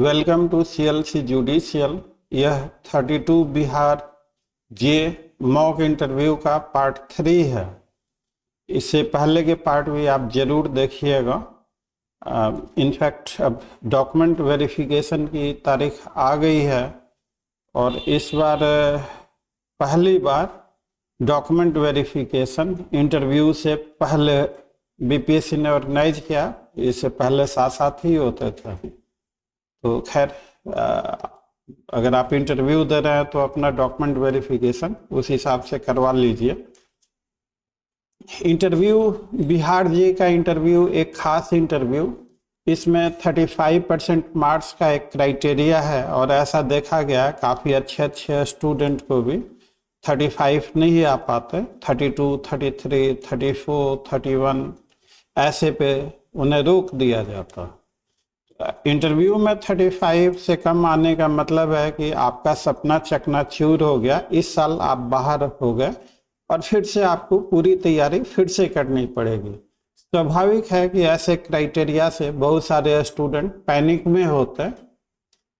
Welcome to CLC judicial. यह 32 बिहार जे mock interview का part 3 है। इससे पहले के पार्ट भी आप जरूर देखिएगा। इनफैक्ट अब डॉक्यूमेंट वेरिफिकेशन की तारीख आ गई है और इस बार पहली बार डॉक्यूमेंट वेरिफिकेशन इंटरव्यू से पहले बीपीएससी ने ऑर्गेनाइज किया। इससे पहले साथ साथ ही होते थे। तो खैर अगर आप इंटरव्यू दे रहे हैं तो अपना डॉक्यूमेंट वेरिफिकेशन उस हिसाब से करवा लीजिए। इंटरव्यू बिहार जे का इंटरव्यू एक खास इंटरव्यू, इसमें 35% मार्क्स का एक क्राइटेरिया है और ऐसा देखा गया है काफ़ी अच्छे स्टूडेंट को भी 35 नहीं आ पाते, 32, 33, 34, 31 ऐसे पे उन्हें रोक दिया जाता। इंटरव्यू में 35 से कम आने का मतलब है कि आपका सपना चकनाचूर हो गया, इस साल आप बाहर हो गए और फिर से आपको पूरी तैयारी फिर से करनी पड़ेगी। स्वाभाविक है कि ऐसे क्राइटेरिया से बहुत सारे स्टूडेंट पैनिक में होते हैं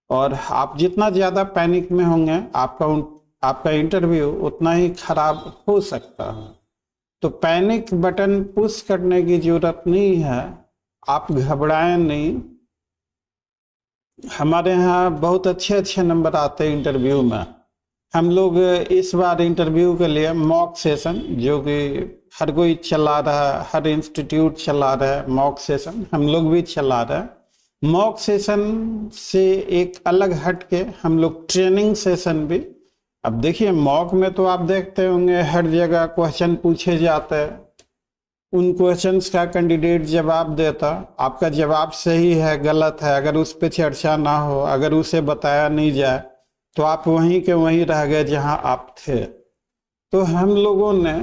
और आप जितना ज़्यादा पैनिक में होंगे आपका इंटरव्यू उतना ही खराब हो सकता है। तो पैनिक बटन पुश करने की जरूरत नहीं है, आप घबराएं नहीं। हमारे यहाँ बहुत अच्छे नंबर आते हैं इंटरव्यू में। हम लोग इस बार इंटरव्यू के लिए मॉक सेशन, जो कि हर कोई चला रहा है, हर इंस्टीट्यूट चला रहा है मॉक सेशन, हम लोग भी चला रहे हैं। मॉक सेशन से एक अलग हट के हम लोग ट्रेनिंग सेशन भी, अब देखिए मॉक में तो आप देखते होंगे हर जगह क्वेश्चन पूछे जाते हैं, उन क्वेश्चंस का कैंडिडेट जवाब देता, आपका जवाब सही है गलत है, अगर उस पर चर्चा ना हो, अगर उसे बताया नहीं जाए तो आप वहीं के वहीं रह गए जहां आप थे। तो हम लोगों ने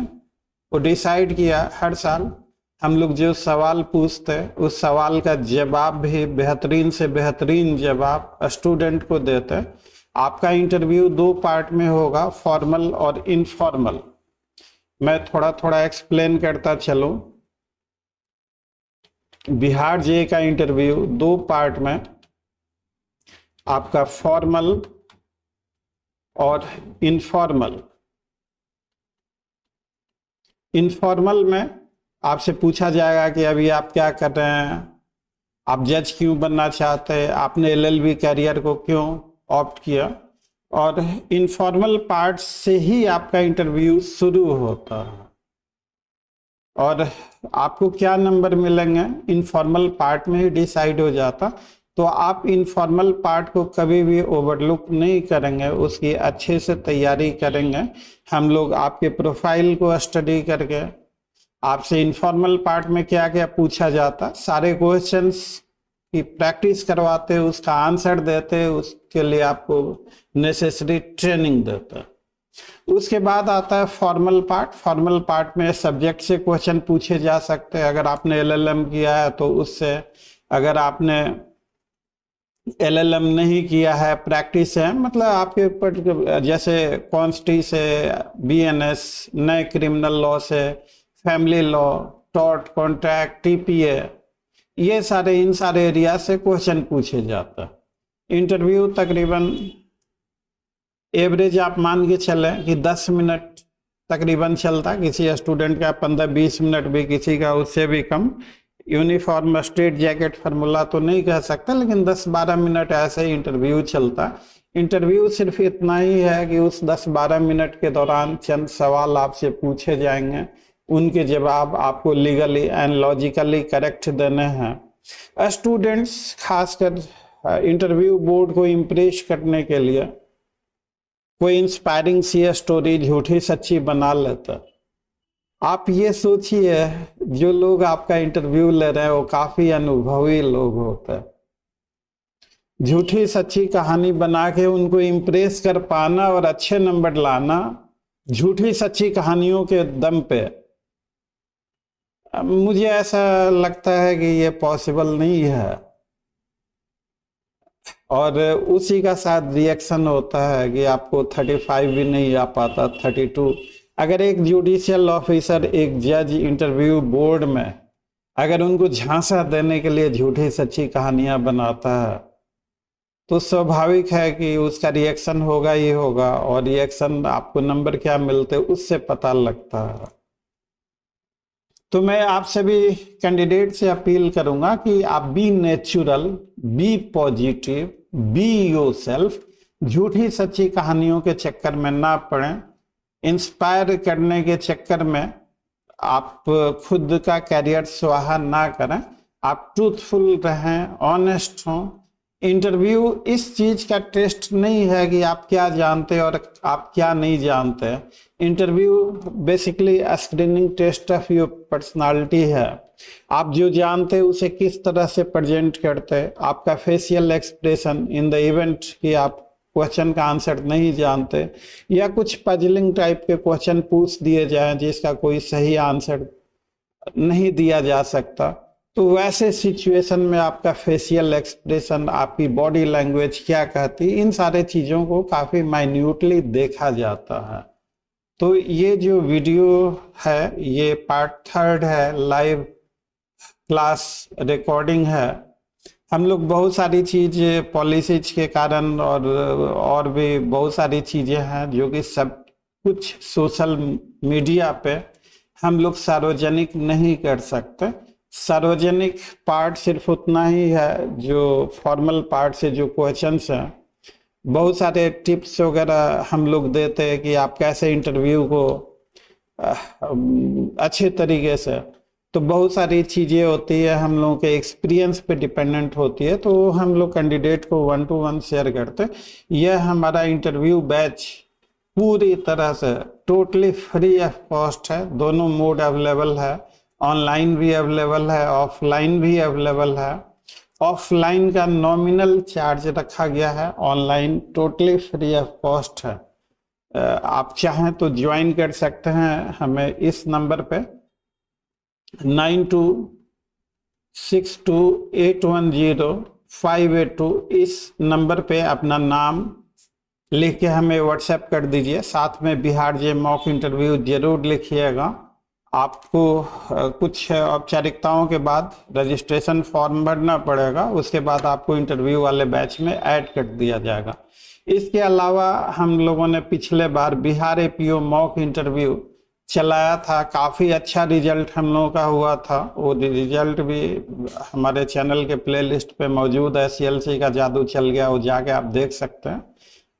वो डिसाइड किया हर साल हम लोग जो सवाल पूछते उस सवाल का जवाब भी बेहतरीन से बेहतरीन जवाब स्टूडेंट को देते। आपका इंटरव्यू 2 पार्ट में होगा, फॉर्मल और इनफॉर्मल। मैं थोड़ा एक्सप्लेन करता चलूं। बिहार जे का इंटरव्यू 2 पार्ट में, आपका फॉर्मल और इनफॉर्मल। इनफॉर्मल में आपसे पूछा जाएगा कि अभी आप क्या कर रहे हैं, आप जज क्यों बनना चाहते हैं, आपने एलएलबी कैरियर को क्यों ऑप्ट किया। और इनफॉर्मल पार्ट से ही आपका इंटरव्यू शुरू होता है और आपको क्या नंबर मिलेंगे इनफॉर्मल पार्ट में ही डिसाइड हो जाता। तो आप इनफॉर्मल पार्ट को कभी भी ओवरलुक नहीं करेंगे, उसकी अच्छे से तैयारी करेंगे। हम लोग आपके प्रोफाइल को स्टडी करके आपसे इनफॉर्मल पार्ट में क्या क्या पूछा जाता सारे क्वेश्चंस की प्रैक्टिस करवाते, उसका आंसर देते, उसके लिए आपको नेसेसरी ट्रेनिंग देता। उसके बाद आता है फॉर्मल पार्ट। फॉर्मल पार्ट में सब्जेक्ट से क्वेश्चन पूछे जा सकते हैं, अगर आपने एलएलएम किया है तो उससे, अगर आपने एलएलएम नहीं किया है प्रैक्टिस है, मतलब आपके ऊपर, जैसे कॉन्स्टी से, बीएनएस, नए क्रिमिनल लॉ से, family law, tort, contract, TPA, ये सारे इन सारे एरिया से क्वेश्चन पूछे जाता है। इंटरव्यू तकरीबन एवरेज आप मान के चले कि 10 मिनट तकरीबन चलता, किसी स्टूडेंट का 15-20 मिनट भी, किसी का उससे भी कम। यूनिफॉर्म स्ट्रेट जैकेट फार्मूला तो नहीं कह सकता, लेकिन 10-12 मिनट ऐसे ही इंटरव्यू चलता। इंटरव्यू सिर्फ इतना ही है कि उस 10-12 मिनट के दौरान चंद सवाल आपसे पूछे जाएंगे, उनके जवाब आपको लीगली एंड लॉजिकली करेक्ट देने हैं। स्टूडेंट्स खासकर इंटरव्यू बोर्ड को इम्प्रेस करने के लिए कोई इंस्पायरिंग सी स्टोरी झूठी सच्ची बना लेता। आप ये सोचिए जो लोग आपका इंटरव्यू ले रहे हैं वो काफी अनुभवी लोग होते हैं। झूठी सच्ची कहानी बना के उनको इम्प्रेस कर पाना और अच्छे नंबर लाना झूठी सच्ची कहानियों के दम पे, मुझे ऐसा लगता है कि ये पॉसिबल नहीं है। और उसी का साथ रिएक्शन होता है कि आपको 35 भी नहीं आ पाता, 32। अगर एक जुडिशियल ऑफिसर, एक जज इंटरव्यू बोर्ड में अगर उनको झांसा देने के लिए झूठी सच्ची कहानियां बनाता है तो स्वाभाविक है कि उसका रिएक्शन होगा ही होगा, और रिएक्शन आपको नंबर क्या मिलते उससे पता लगता है। तो मैं आप सभी कैंडिडेट से अपील करूंगा कि आप be natural, be positive, be yourself. झूठी सच्ची कहानियों के चक्कर में ना पड़ें, इंस्पायर करने के चक्कर में आप खुद का कैरियर स्वाहा ना करें। आप ट्रूथफुल रहें, ऑनेस्ट हों। इंटरव्यू इस चीज का टेस्ट नहीं है कि आप क्या जानते और आप क्या नहीं जानते। Interview basically screening test of your personality है। आप जो जानते उसे किस तरह से प्रेजेंट करते, आपका facial expression in the event कि आप क्वेश्चन का आंसर नहीं जानते, या कुछ पजलिंग टाइप के क्वेश्चन पूछ दिए जाएं जिसका कोई सही आंसर नहीं दिया जा सकता, तो वैसे सिचुएशन में आपका फेशियल एक्सप्रेशन, आपकी बॉडी लैंग्वेज क्या कहती, इन सारे चीज़ों को काफ़ी माइन्यूटली देखा जाता है। तो ये जो वीडियो है ये पार्ट 3 है, लाइव क्लास रिकॉर्डिंग है। हम लोग बहुत सारी चीज पॉलिसीज के कारण और भी बहुत सारी चीजें हैं जो कि सब कुछ सोशल मीडिया पे हम लोग सार्वजनिक नहीं कर सकते। सार्वजनिक पार्ट सिर्फ उतना ही है जो फॉर्मल पार्ट से जो क्वेश्चंस हैं, बहुत सारे टिप्स वगैरह हम लोग देते हैं कि आप कैसे इंटरव्यू को अच्छे तरीके से, तो बहुत सारी चीज़ें होती है हम लोगों के एक्सपीरियंस पे डिपेंडेंट होती है, तो हम लोग कैंडिडेट को 1 to 1 शेयर करते हैं। यह हमारा इंटरव्यू बैच पूरी तरह से टोटली फ्री ऑफ कॉस्ट है। दोनों मोड अवेलेबल है, ऑनलाइन भी अवेलेबल है, ऑफलाइन भी अवेलेबल है। ऑफलाइन का नॉमिनल चार्ज रखा गया है, online totally free of cost है। आप चाहें तो ज्वाइन कर सकते हैं हमें इस नंबर पे 9262810582, इस नंबर पे अपना नाम लिख के हमें व्हाट्सएप कर दीजिए। साथ में बिहार जे मॉक इंटरव्यू जरूर लिखिएगा। आपको कुछ औपचारिकताओं के बाद रजिस्ट्रेशन फॉर्म भरना पड़ेगा, उसके बाद आपको इंटरव्यू वाले बैच में ऐड कर दिया जाएगा। इसके अलावा हम लोगों ने पिछले बार बिहार एपीओ मॉक इंटरव्यू चलाया था, काफ़ी अच्छा रिजल्ट हम लोगों का हुआ था। वो रिजल्ट भी हमारे चैनल के प्लेलिस्ट पे मौजूद है, सीएलसी का जादू चल गया, वो जाके आप देख सकते हैं।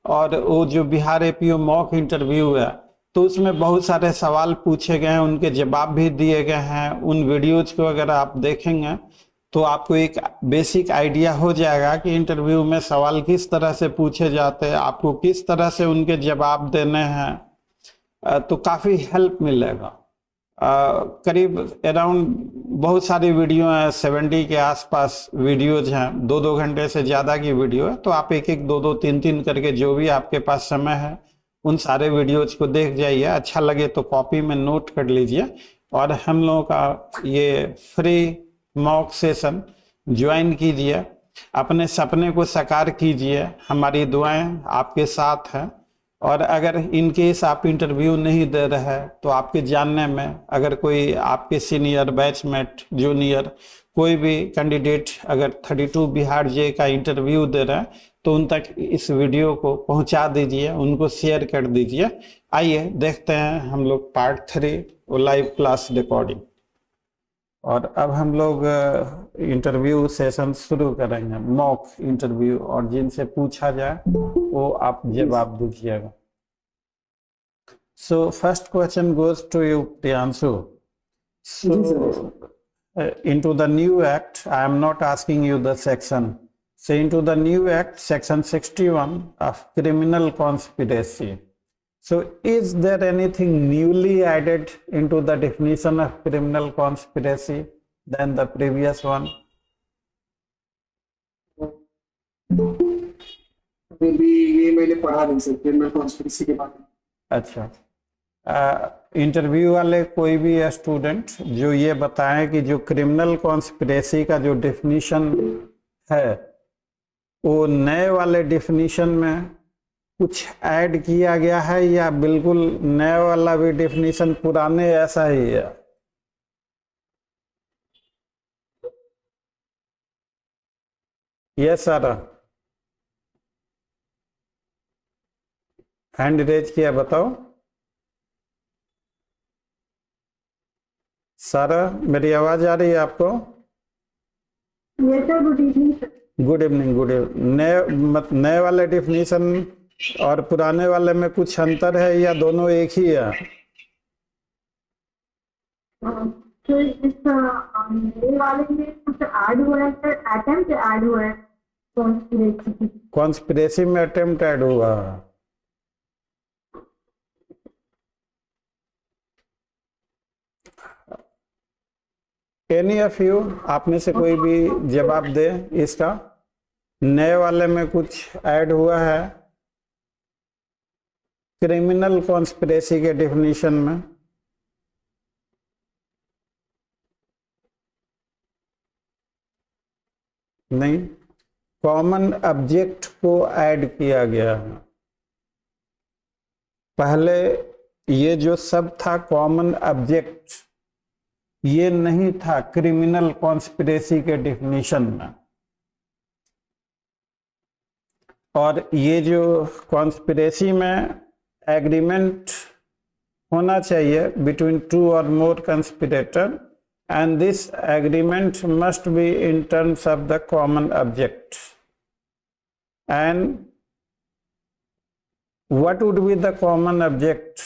और वो जो बिहार एपीओ मॉक इंटरव्यू है तो उसमें बहुत सारे सवाल पूछे गए हैं, उनके जवाब भी दिए गए हैं। उन वीडियोज को अगर आप देखेंगे तो आपको एक बेसिक आइडिया हो जाएगा कि इंटरव्यू में सवाल किस तरह से पूछे जाते हैं, आपको किस तरह से उनके जवाब देने हैं, तो काफ़ी हेल्प मिलेगा। करीब अराउंड बहुत सारी वीडियो हैं, 70 के आसपास वीडियोज हैं, 2-2 घंटे से ज़्यादा की वीडियो है। तो आप एक 2-2 3-3 करके जो भी आपके पास समय है उन सारे वीडियोज को देख जाइए। अच्छा लगे तो कॉपी में नोट कर लीजिए, और हम लोगों का ये फ्री मॉक सेशन ज्वाइन कीजिए, अपने सपने को साकार कीजिए। हमारी दुआएं आपके साथ हैं। और अगर इन केस आप इंटरव्यू नहीं दे रहे हैं तो आपके जानने में अगर कोई आपके सीनियर, बैचमेट, जूनियर कोई भी कैंडिडेट अगर 32 बिहार जे का इंटरव्यू दे रहे हैं तो उन तक इस वीडियो को पहुंचा दीजिए, उनको शेयर कर दीजिए। आइए देखते हैं हम लोग पार्ट 3 लाइव क्लास रिकॉर्डिंग। और अब हम लोग इंटरव्यू सेशन शुरू करेंगे, मॉक इंटरव्यू, और जिनसे पूछा जाए वो आप जवाब दीजिएगा। So first question goes to you Priyanshu. So into the new act, I am not asking you the section. So into the new act, section 61 of criminal conspiracy. So is there anything newly added into the definition of criminal conspiracy than the previous one? ये मैंने पढ़ा नहीं sir criminal conspiracy के बारे में। अच्छा, interview वाले कोई भी स्टूडेंट जो ये बताएं कि जो क्रिमिनल कॉन्स्पिरेसी का जो डेफिनेशन है वो नए वाले डेफिनेशन में कुछ ऐड किया गया है या बिल्कुल नया वाला भी डेफिनेशन पुराने ऐसा ही है? Yes sir. हैंड रेज किया, बताओ। सारा, मेरी आवाज आ रही है आपको? Yes sir, good evening sir. Good evening, good evening. नए वाले डिफिनीशन और पुराने वाले में कुछ अंतर है या दोनों एक ही है? सर इस नए वाले में कुछ ऐड हुआ है सर, अटेम्प्ट ऐड हुआ है कॉन्स्पिरेसी। कॉन्स्पिरेसी में अटेम्प्ट ऐड हुआ। एनी ऑफ यू, आप में से कोई भी जवाब दे इसका। नए वाले में कुछ ऐड हुआ है क्रिमिनल कॉन्स्पिरेसी के डिफिनीशन में? नहीं। कॉमन ऑब्जेक्ट को ऐड किया गया है। पहले ये जो सब था कॉमन ऑब्जेक्ट, ये नहीं था क्रिमिनल कॉन्स्पिरेसी के डिफिनीशन में। और ये जो कॉन्स्पिरेसी में एग्रीमेंट होना चाहिए बिटवीन टू और मोर कंस्पिरेटर, and this agreement must be in terms of the common object. And what would be the common object?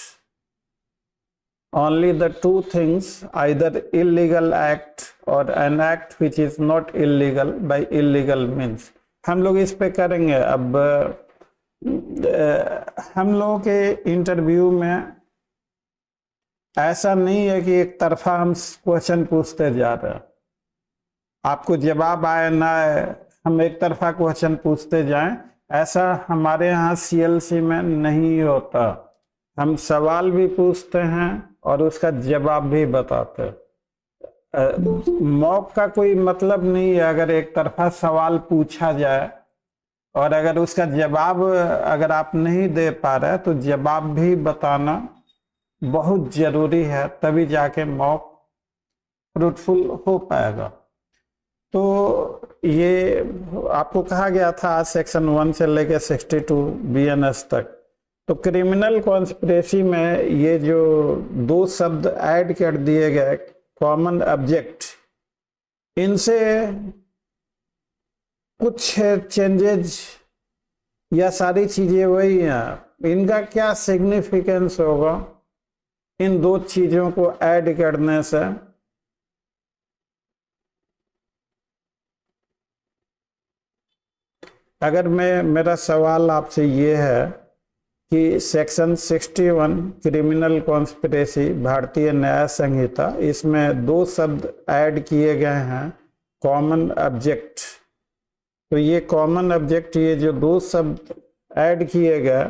Only the two things, either illegal act or an act which is not illegal by illegal means. हम लोग इस पे करेंगे। अब हम लोगों के interview में ऐसा नहीं है कि एक तरफा हम क्वेश्चन पूछते जा रहे हैं, आपको जवाब आए ना आए हम एक तरफा क्वेश्चन पूछते जाएं, ऐसा हमारे यहाँ सीएलसी में नहीं होता। हम सवाल भी पूछते हैं और उसका जवाब भी बताते हैं। मॉक का कोई मतलब नहीं है अगर एक तरफा सवाल पूछा जाए और अगर उसका जवाब अगर आप नहीं दे पा रहे तो जवाब भी बताना बहुत जरूरी है, तभी जाके मॉक फ्रूटफुल हो पाएगा। तो ये आपको कहा गया था आज सेक्शन 1 से लेकर 62 बीएनएस तक। तो क्रिमिनल कॉन्स्पिरेसी में ये जो दो शब्द ऐड कर दिए गए कॉमन ऑब्जेक्ट, इनसे कुछ चेंजेज या सारी चीजें वही हैं। इनका क्या सिग्निफिकेंस होगा इन दो चीजों को ऐड करने से? अगर मेरा सवाल आपसे ये है कि सेक्शन 61 क्रिमिनल कॉन्स्पिरेसी भारतीय न्याय संहिता, इसमें दो शब्द ऐड किए गए हैं कॉमन ऑब्जेक्ट। तो ये कॉमन ऑब्जेक्ट, ये जो दो शब्द ऐड किए गए,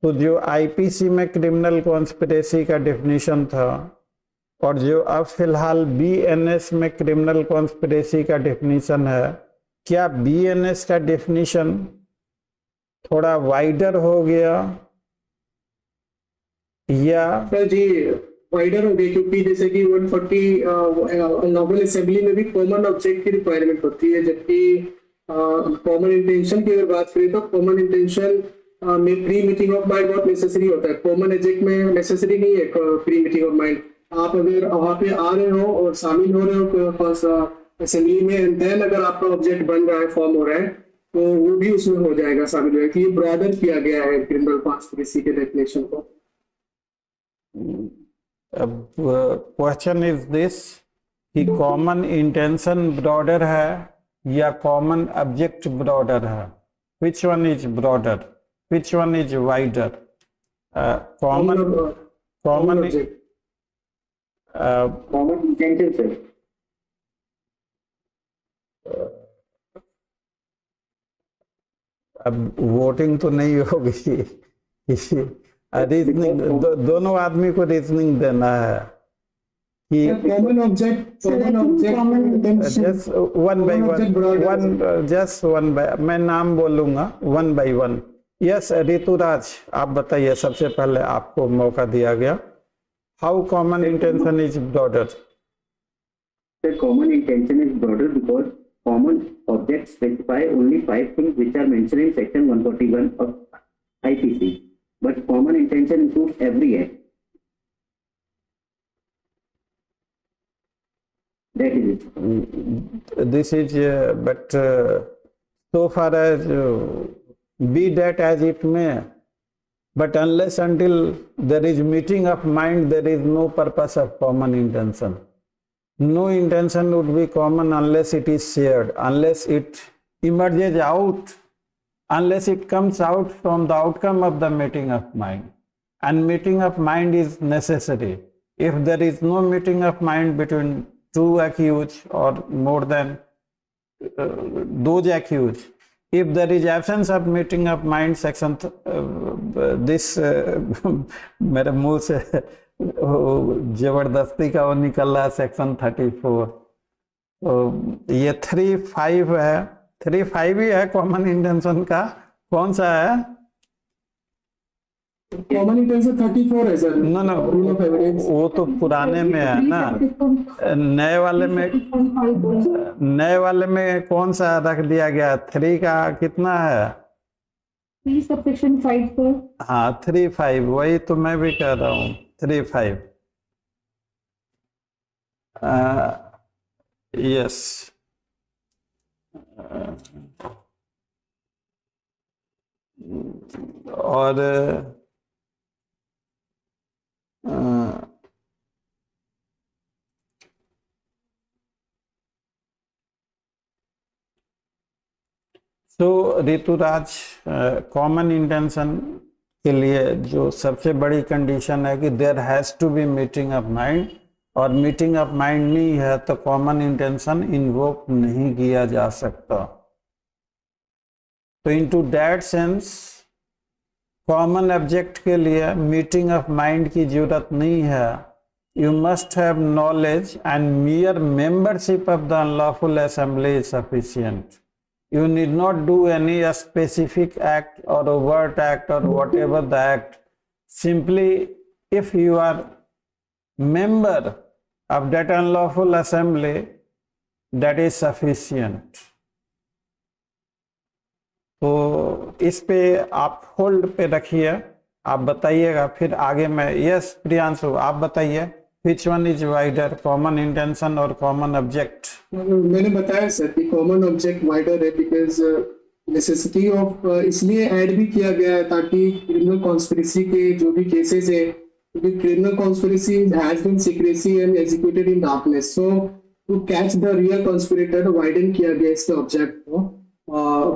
तो जो आईपीसी में क्रिमिनल कॉन्स्पिरेसी का डेफिनेशन था और जो अब फिलहाल बीएनएस में क्रिमिनल कॉन्स्पिरेसी का डेफिनेशन है, क्या बीएनएस का डेफिनेशन थोड़ा वाइडर हो गया या? सर जी वाइडर हो गई, क्योंकि जैसे कि 140 नॉर्मल असेंबली में भी कॉमन ऑब्जेक्ट की रिक्वायरमेंट होती है, जबकि कॉमन इंटेंशन की अगर बात करें तो कॉमन इंटेंशन में प्री मीटिंग ऑफ माइंड बहुत नेसेसरी होता है। कॉमन ऑब्जेक्ट में नेसेसरी नहीं है प्री मीटिंग ऑफ माइंड। आप अगर वहां पे आ रहे हो और शामिल हो रहे हो असेंबली में, देन अगर आपका ऑब्जेक्ट बन रहा है, फॉर्म हो रहा है, तो वो भी उसमें हो जाएगा, शामिल हो जाएगा। ये ब्रॉडर किया गया है क्रिमिनल कॉन्स्पिरेसी के डेफिनेशन को। अब क्वेश्चन इज दिस कि कॉमन इंटेंशन ब्रॉडर है या कॉमन ऑब्जेक्ट ब्रॉडर है? Which one is broader, which one is wider? Common intention से अब वोटिंग तो नहीं होगी, रीजनिंग दोनों आदमी को रीजनिंग देना है कि common object just one by one, just one by, मैं नाम बोलूंगा one by one. Yes Rituraj, आप बताइए, सबसे पहले आपको मौका दिया गया। How common intention is broader? The common intention is broader because common objects specify only 5 things which are mentioned in section 141 of IPC. but common intention includes every act. That is it. This is, so far as be that as it may, but unless until there is meeting of mind, there is no purpose of common intention. No intention would be common unless it is shared, unless it emerges out, unless it comes out from the outcome of the meeting of mind. And meeting of mind is necessary. If there is no meeting of mind between two accused or more than those accused, if there is absence of meeting of mind, section मेरे मुंह से जबरदस्ती का वो निकल रहा है, section 34, तो ये 3(5) है, 3(5) ही है कॉमन इंटेंशन का। कौन सा है? कॉमन इंटेंशन 34 है सर। नो नो, वो तो पुराने में है ना, नए वाले में कौन सा रख दिया गया? 3 का कितना है? 3 सबसेक्शन 5 को। हाँ 3(5), वही तो मैं भी कह रहा हूँ, 3(5). यस, और तो ऋतुराज, कॉमन इंटेंशन के लिए जो सबसे बड़ी कंडीशन है कि there has to be meeting of mind, और मीटिंग ऑफ माइंड नहीं है तो कॉमन इंटेंशन इन्वोक नहीं किया जा सकता। तो into that sense common object के लिए मीटिंग ऑफ माइंड की जरूरत नहीं है। You must have knowledge and mere membership of the unlawful assembly is sufficient. You need not do any specific act or overt act or whatever the act. Simply, if you are member of that unlawful assembly, that is sufficient. तो इस पे आप hold पे रखिए, आप बताइएगा, फिर आगे मैं। यस प्रियांशु, आप बताइए, which one is wider, common intention और common object? मैंने बताया सर कि कॉमन ऑब्जेक्ट वाइडर है, बिकॉज नेसेसिटी ऑफ इसलिए ऐड भी किया गया है ताकि क्रिमिनल कॉन्स्पिरेसी के जो भी केसेस है, क्योंकि criminal conspiracy has been secrecy and executed in darkness, so to catch the real conspirator widen किया गया इसके ऑब्जेक्ट को,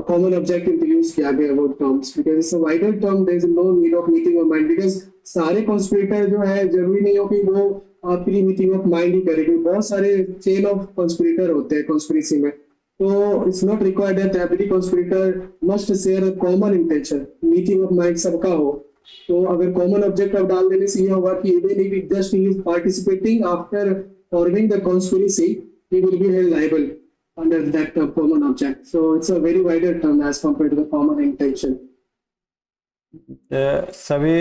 कॉमन ऑब्जेक्ट इंट्रोड्यूस किया गया वो terms, because it's a wider term, there is no need of meeting of mind, because सारे conspirator जो है जरूरी नहीं हो कि वो प्री मीटिंग ऑफ माइंड ही करेगी, बहुत सारे चेन ऑफ कॉन्स्पिरेटर होते हैं कॉन्स्पिरेसी में, तो it's not required that every conspirator must share a common intention, meeting of mind सबका हो। तो अगर कॉमन ऑब्जेक्ट अब डाल देने से ये होगा कि even if just he is participating after forming the conspiracy, he will be held liable under that common object. So it's a very wider term as compared to the common intention. सभी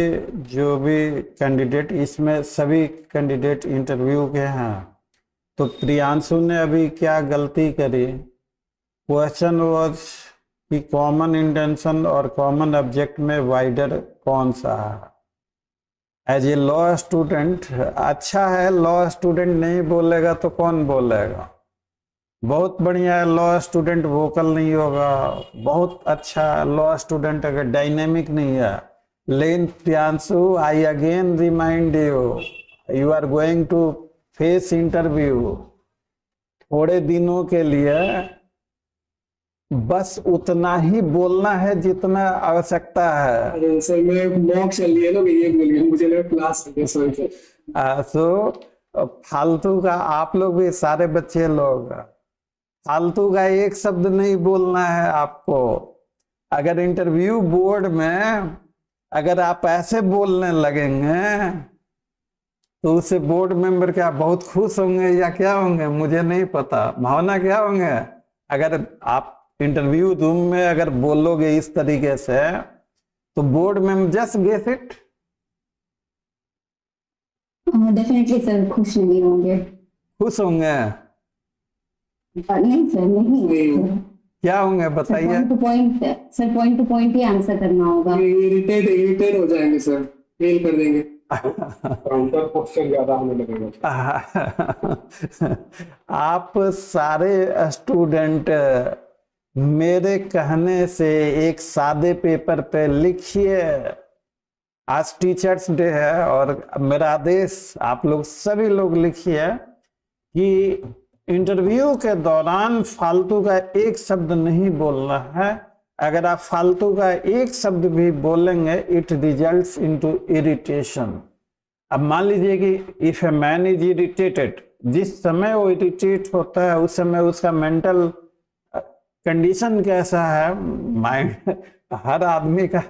जो भी candidate, इसमें सभी candidate interview के हैं, तो प्रियांशु ने अभी क्या गलती करी? क्वेश्चन वाज कि कॉमन इंटेंशन और कॉमन ऑब्जेक्ट में वाइडर कौन सा है? एज ए लॉ स्टूडेंट अच्छा है, लॉ स्टूडेंट नहीं बोलेगा तो कौन बोलेगा? बहुत बढ़िया है, लॉ स्टूडेंट वोकल नहीं होगा, बहुत अच्छा लॉ स्टूडेंट अगर डायनेमिक नहीं है। लेकिन Priyanshu, I again remind you, you are going to face interview, थोड़े दिनों के लिए बस उतना ही बोलना है जितना आवश्यकता है। सर मैं मॉक चल रही है ना, ये बोलिए, मुझे लगा क्लास है सर। सो फालतू का, आप लोग भी सारे बच्चे लोग, फालतू का एक शब्द नहीं बोलना है आपको। अगर इंटरव्यू बोर्ड में अगर आप ऐसे बोलने लगेंगे तो उससे बोर्ड मेंबर क्या बहुत खुश होंगे या क्या होंगे मुझे नहीं पता, भावना क्या होंगे। अगर आप इंटरव्यू रूम में अगर बोलोगे इस तरीके से तो बोर्ड में just guess it, definitely sir खुश नहीं होंगे। खुश होंगे? नहीं सर, नहीं क्या होंगे बताइए। Point to point sir, point to point ही आंसर करना होगा। ये इरिटेट हो जाएंगे सर, फेल कर देंगे। काउंटर क्वेश्चन ज्यादा होने लगेगा। आप सारे स्टूडेंट मेरे कहने से एक सादे पेपर पे लिखिए। आज टीचर्स डे है और मेरा आदेश आप लोग सभी लोग लिखिए कि इंटरव्यू के दौरान फालतू का एक शब्द नहीं बोलना है। अगर आप फालतू का एक शब्द भी बोलेंगे इट रिजल्ट्स इनटू इरिटेशन। अब मान लीजिए कि if a man is irritated, जिस समय वो इरिटेट होता है उस समय उसका मेंटल कंडीशन कैसा है, माइंड, हर आदमी का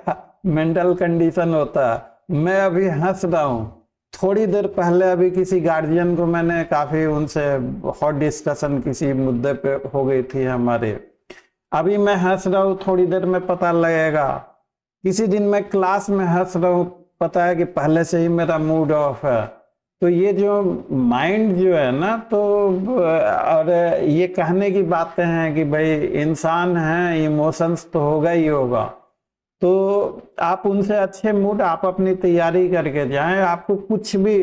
मेंटल कंडीशन होता है। मैं अभी हंस रहा हूं, थोड़ी देर पहले अभी किसी गार्जियन को मैंने काफी उनसे हॉट डिस्कशन किसी मुद्दे पे हो गई थी हमारे। अभी मैं हंस रहा हूँ, थोड़ी देर में पता लगेगा। किसी दिन मैं क्लास में हंस रहा हूँ, पता है कि पहले से ही मेरा मूड ऑफ है। तो ये जो माइंड जो है ना, तो और ये कहने की बातें हैं कि भाई इंसान है, इमोशंस तो होगा ही होगा। तो आप उनसे अच्छे मूड, आप अपनी तैयारी करके जाएं। आपको कुछ भी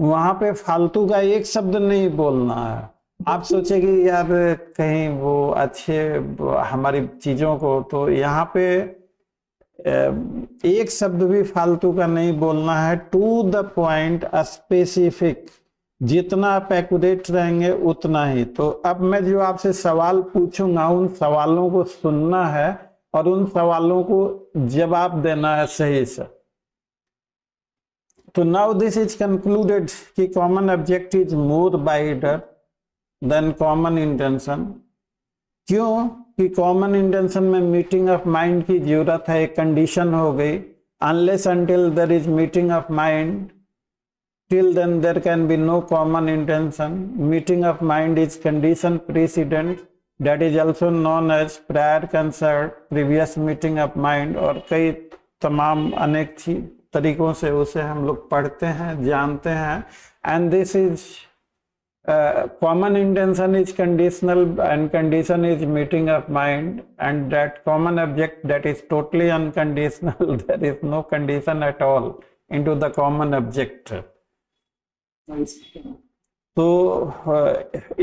वहां पे फालतू का एक शब्द नहीं बोलना है। आप सोचे कि यार कहीं वो अच्छे हमारी चीजों को, तो यहाँ पे एक शब्द भी फालतू का नहीं बोलना है। To the point, specific. जितना आप एक्यूरेट रहेंगे उतना ही। तो अब मैं जो आपसे सवाल पूछूंगा उन सवालों को सुनना है और उन सवालों को जवाब देना है सही से। तो नाउ दिस इज कंक्लूडेड कि common object is more wider than common intention. क्यों कि कॉमन इंटेंशन में मीटिंग ऑफ माइंड की जरूरत है, एक कंडीशन हो गई। Unless until there is meeting of mind, till then there can be no common intention. Meeting of mind is condition precedent, that is also known as prior consent, previous meeting of mind। और कई तमाम अनेक तरीकों से उसे हम लोग पढ़ते हैं, जानते हैं। And this is common intention is conditional and condition is meeting of mind, and that common object that is totally unconditional, there is no condition at all into the common object। तो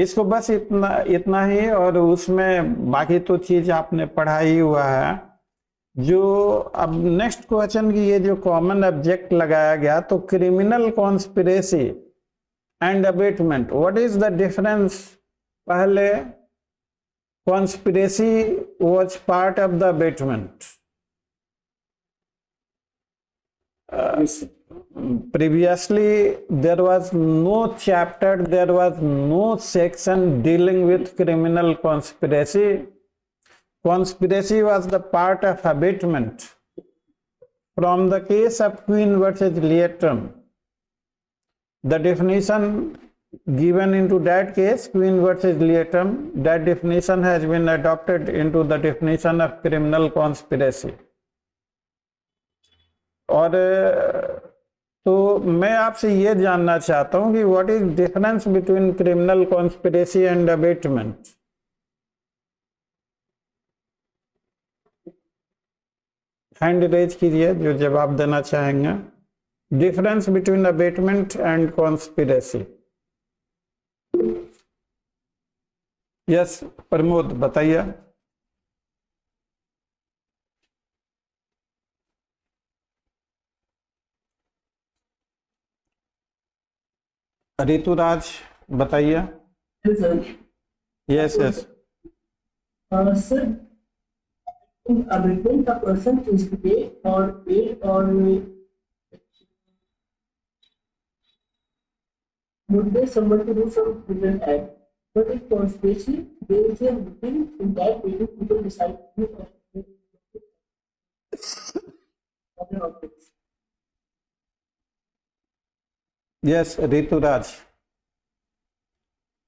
इसको बस इतना ही, और उसमें बाकी तो चीज आपने पढ़ा ही हुआ है। जो अब नेक्स्ट क्वेश्चन की ये जो कॉमन ऑब्जेक्ट लगाया गया, तो criminal conspiracy and abetment, what is the difference? पहले conspiracy was part of the abetment. Previously there was no chapter, there was no section dealing with criminal conspiracy. Conspiracy was the part of abatement. From the case of Queen versus Leitrim, the definition given into that case, Queen versus Leitrim, that definition has been adopted into the definition of criminal conspiracy। और तो मैं आपसे ये जानना चाहता हूं कि what is difference between criminal conspiracy and abetment. Hand raise कीजिए जो जवाब देना चाहेंगे। Difference between abetment and conspiracy. Yes Pramod बताइए। ऋतुराज बताइए। Yes yes. सर, अबेटमेंट का पर्सन चूज टू पे और पेड और would they someone to do some prison act, but in conspiracy there is a meeting in that meeting people decide to do other objects। Yes, Rituraj।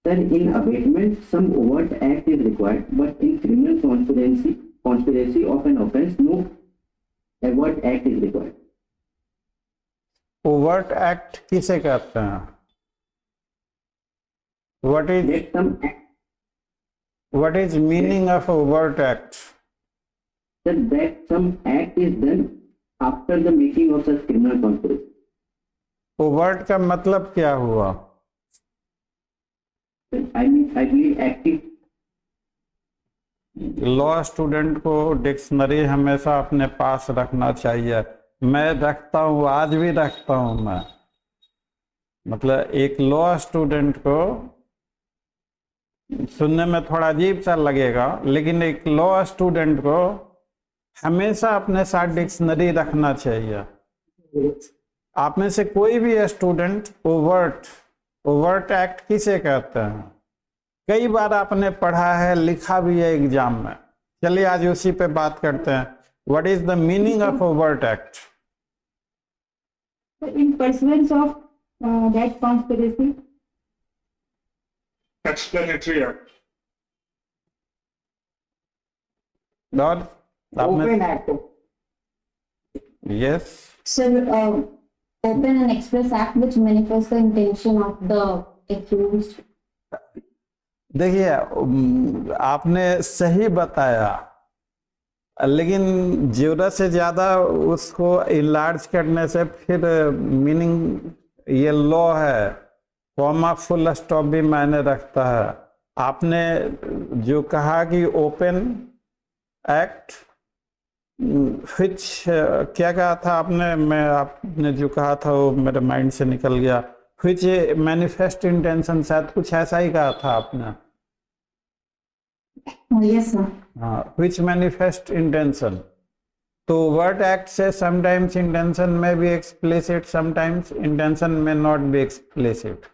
Sir, in abatement, some overt act is required, but in criminal conspiracy of an offence, no overt act is required। overt act किसे कहते हैं? What is Let some act, What is meaning of overt act? That some act is done after the making of such criminal conspiracy. Overt का मतलब क्या हुआ? I believe active. Law student को dictionary हमेशा अपने पास रखना चाहिए। मैं रखता हूँ, आज भी रखता हूँ मैं। मतलब एक लॉ स्टूडेंट को, सुनने में थोड़ा अजीब सा लगेगा, लेकिन एक लॉ स्टूडेंट को हमेशा अपने साथ डिक्शनरी रखना चाहिए। आप में से कोई भी स्टूडेंट ओवर्ट एक्ट किसे कहते हैं? कई बार आपने पढ़ा है, लिखा भी है एग्जाम में। चलिए आज उसी पे बात करते हैं। What is the meaning of overt act? In pursuance of that conspiracy, Explanatory act. और Open act. Yes, so open and express act which manifests the intention of the accused. देखिए आपने सही बताया, लेकिन जरूरत से ज़्यादा उसको इलार्ज करने से फिर मीनिंग, ये लॉ है, कॉमा फुल स्टॉप भी मायने रखता है। आपने जो कहा कि ओपन एक्ट, विच क्या कहा था आपने? आपने जो कहा था वो मेरे माइंड से निकल गया। विच मैनिफेस्ट इंटेंशन, शायद कुछ ऐसा ही कहा था आपने। Yes, sir. हाँ, विच मैनिफेस्ट इंटेंशन। तो वर्ड एक्ट से समटाइम्स इंटेंशन में भी एक्सप्लिसिट, समटाइम्स इंटेंशन में नॉट बी एक्सप्लिसिट।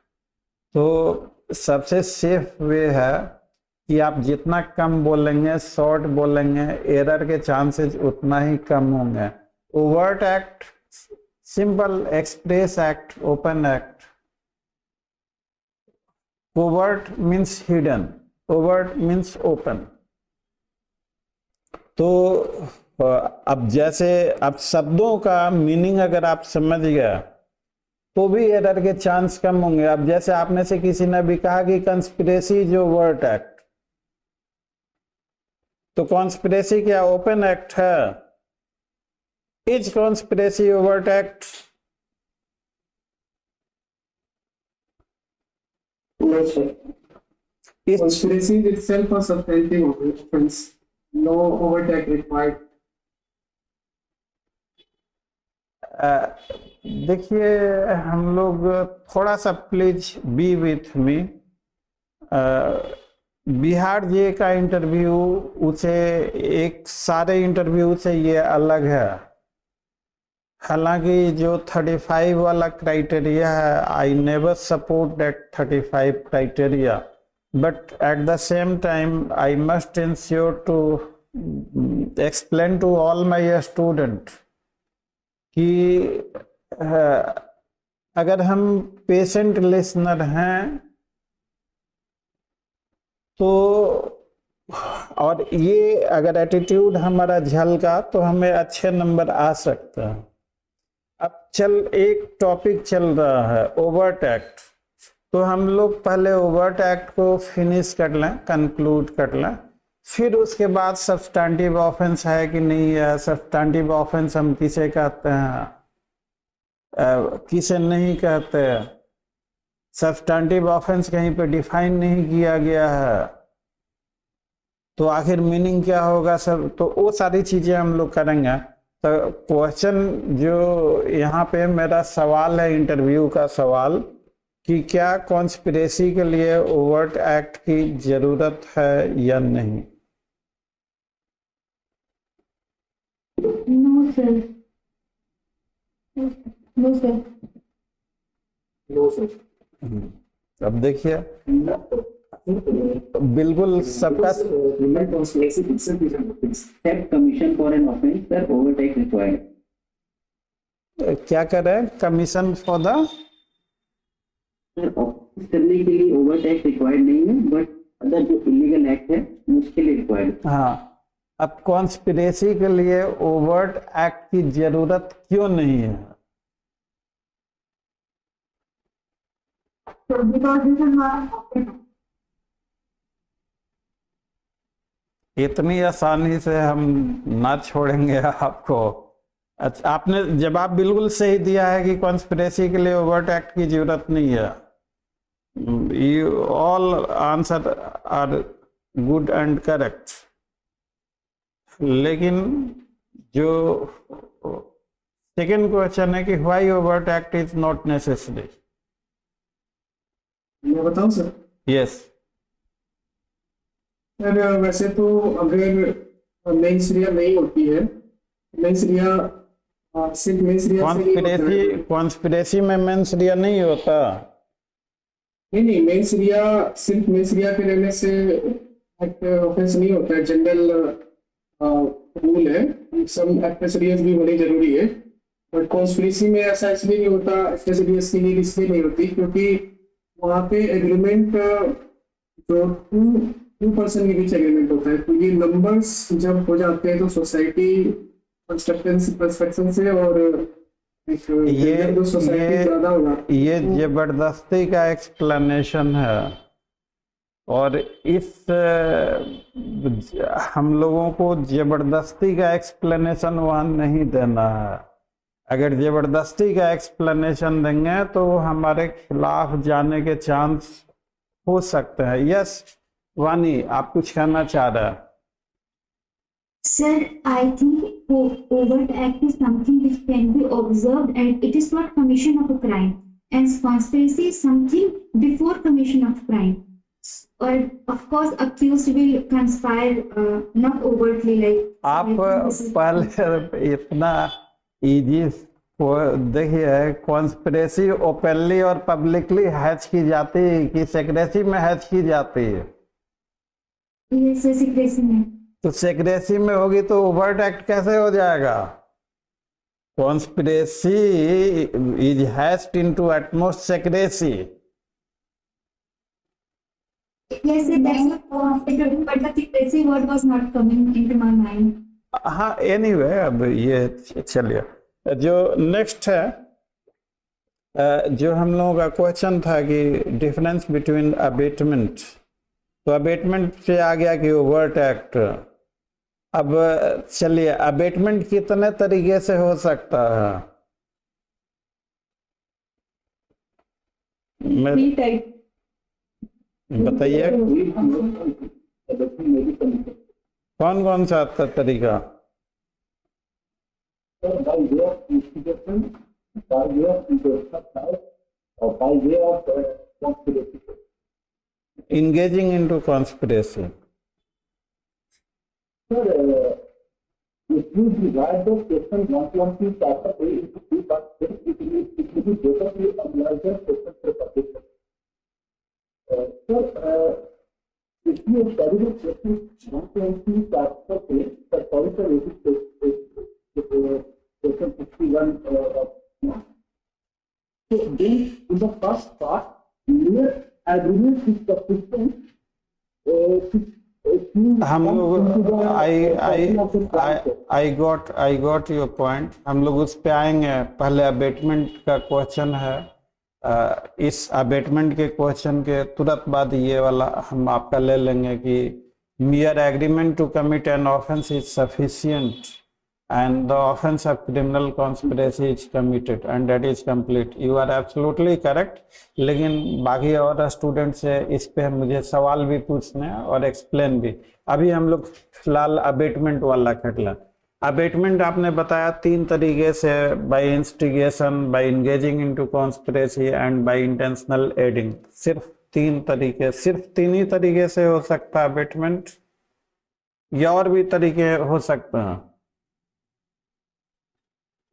तो सबसे सेफ वे है कि आप जितना कम बोलेंगे, शॉर्ट बोलेंगे, एरर के चांसेस उतना ही कम होंगे। Overt act, simple express act, open act. Covert means hidden, overt means open. तो अब जैसे अब शब्दों का मीनिंग अगर आप समझ गए तो भी एरर के चांस कम होंगे। अब जैसे आप में से किसी ने भी कहा कि कंस्पिरेसी जो ओवर्ट एक्ट, तो कॉन्स्पिरेसी क्या ओपन एक्ट है? Is conspiracy overt act? No, sir. Conspiracy is itself a substantive offense. No overt act required. देखिए हम लोग थोड़ा सा, please be with me. Bihar J का इंटरव्यू उसे एक सारे इंटरव्यू से ये अलग है। हालांकि जो 35 वाला क्राइटेरिया है, I never support that 35 criteria, but at the same time I must ensure to explain to all my students कि अगर हम पेशेंट लिसनर हैं तो, और ये अगर एटीट्यूड हमारा झलका तो हमें अच्छे नंबर आ सकते हैं। अब एक टॉपिक चल रहा है ओवर्ट एक्ट, तो हम लोग पहले ओवर्ट एक्ट को फिनिश कर लें, कंक्लूड कर लें, फिर उसके बाद सब्सटैंटिव ऑफेंस है कि नहीं है। सब्सटैंटिव ऑफेंस हम किसे कहते हैं, किसे नहीं कहते। सब्सटैंटिव ऑफेंस कहीं पे डिफाइन नहीं किया गया है, तो आखिर मीनिंग क्या होगा सब, तो वो सारी चीजें हम लोग करेंगे। तो क्वेश्चन जो यहाँ पे मेरा सवाल है, इंटरव्यू का सवाल, कि क्या कॉन्स्पिरेसी के लिए ओवर्ट एक्ट की जरूरत है या नहीं? No, sir. No, sir. No, sir. अब देखिए बिल्कुल सबका Criminal conspiracy itself is an offense. Except commission for an offense, sir, overt act required. क्या करें? Commission for the, sir offence करने के लिए ओवर्ट एक्ट रिक्वायर्ड नहीं है, बट अदर जो इलीगल एक्ट है उसके लिए रिक्वायर्ड। हाँ, अब कॉन्स्पिरेसी के लिए ओवर्ट एक्ट की जरूरत क्यों नहीं है? So because this is not an open act. इतनी आसानी से हम ना छोड़ेंगे आपको। अच्छा, आपने जवाब बिल्कुल सही दिया है कि कॉन्स्पिरेसी के लिए ओवर्ट एक्ट की जरूरत नहीं है। You all answer are good and correct. लेकिन जो सेकेंड क्वेश्चन है कि why overt act is not necessary. मैं बताऊं सर? यस। सर वैसे तो अगर मेंस रिया नहीं होती है, मेंस रिया सिर्फ मेंस रिया से नहीं होता है। कॉन्स्पिरेसी में मेंस रिया नहीं होता। नहीं, मेंस रिया सिर्फ मेंस रिया के रहने से ऑफेंस नहीं होता है। जनरल रूल है, सम एक्सेसरीज भी होनी जरूरी है। बट कॉन्स्पिरेसी में ऐसा इसलिए नहीं होता, एक्सेसरीज की नीड इसलिए नहीं होती क्योंकि वहाँ पे एग्रीमेंट जो टू पर्सन के बीच एग्रीमेंट होता है। तो ये नंबर्स जब हो जाते हैं तो सोसाइटी कंस्ट्रक्शन से और एक सोसाइटी ज्यादा होगा। ये जबरदस्ती का एक्सप्लेनेशन है और इस हम लोगों को जबरदस्ती का एक्सप्लेनेशन वहाँ नहीं देना है। अगर जबरदस्ती का एक्सप्लेनेशन देंगे तो हमारे खिलाफ जाने के चांस हो सकते हैं। यस वानी, आप कुछ कहना चाह रहे हैं? Sir, I think overt act is something which can be observed and it is not commission of a crime. And conspiracy is something before commission of crime. Or of course, accused will conspire not overtly like. आप पहले इतना easy देखिए, conspiracy openly और publicly hatch की जाती है कि secrecy में हैच की जाती है? Yes, secrecy में। तो सेक्रेसी में होगी तो ओवर्ट एक्ट कैसे हो जाएगा? Conspiracy is hatched into utmost secrecy. Yes, but the secrecy word was not coming into my mind. हाँ, एनीवे अब ये चलिए, जो नेक्स्ट है, जो हम लोगों का क्वेश्चन था कि डिफरेंस बिटवीन अबेटमेंट, तो अबेटमेंट से आ गया कि ओवर्ट एक्ट। अब चलिए, अबेटमेंट कितने तरीके से हो सकता है? बताइए कौन कौन सा तरीका? engaging into conspiracy. Sir, if you divide the question 120 chapter A into two parts, then it will be totally a larger question for public. Sir, if you study the question 120 chapter A, the policy is question 51 so then in the first part, mere agreement is sufficient हम लोग I got your point. हम लोग उस पे आएंगे। पहले abetment का question है, इस अबेटमेंट के क्वेश्चन के तुरंत बाद ये वाला हम आपका ले लेंगे कि mere agreement to commit an offense is sufficient and the offense of criminal conspiracy is committed and that is complete. You are absolutely correct. लेकिन बाकी और स्टूडेंट से इस पे मुझे सवाल भी पूछने और एक्सप्लेन भी। अभी हम लोग फिलहाल अबेटमेंट वाला खटला। अबेटमेंट आपने बताया तीन तरीके से, by instigation, by engaging into conspiracy and by intentional aiding. सिर्फ तीन ही तरीके से हो सकता है अबेटमेंट, या और भी तरीके हो सकते हैं?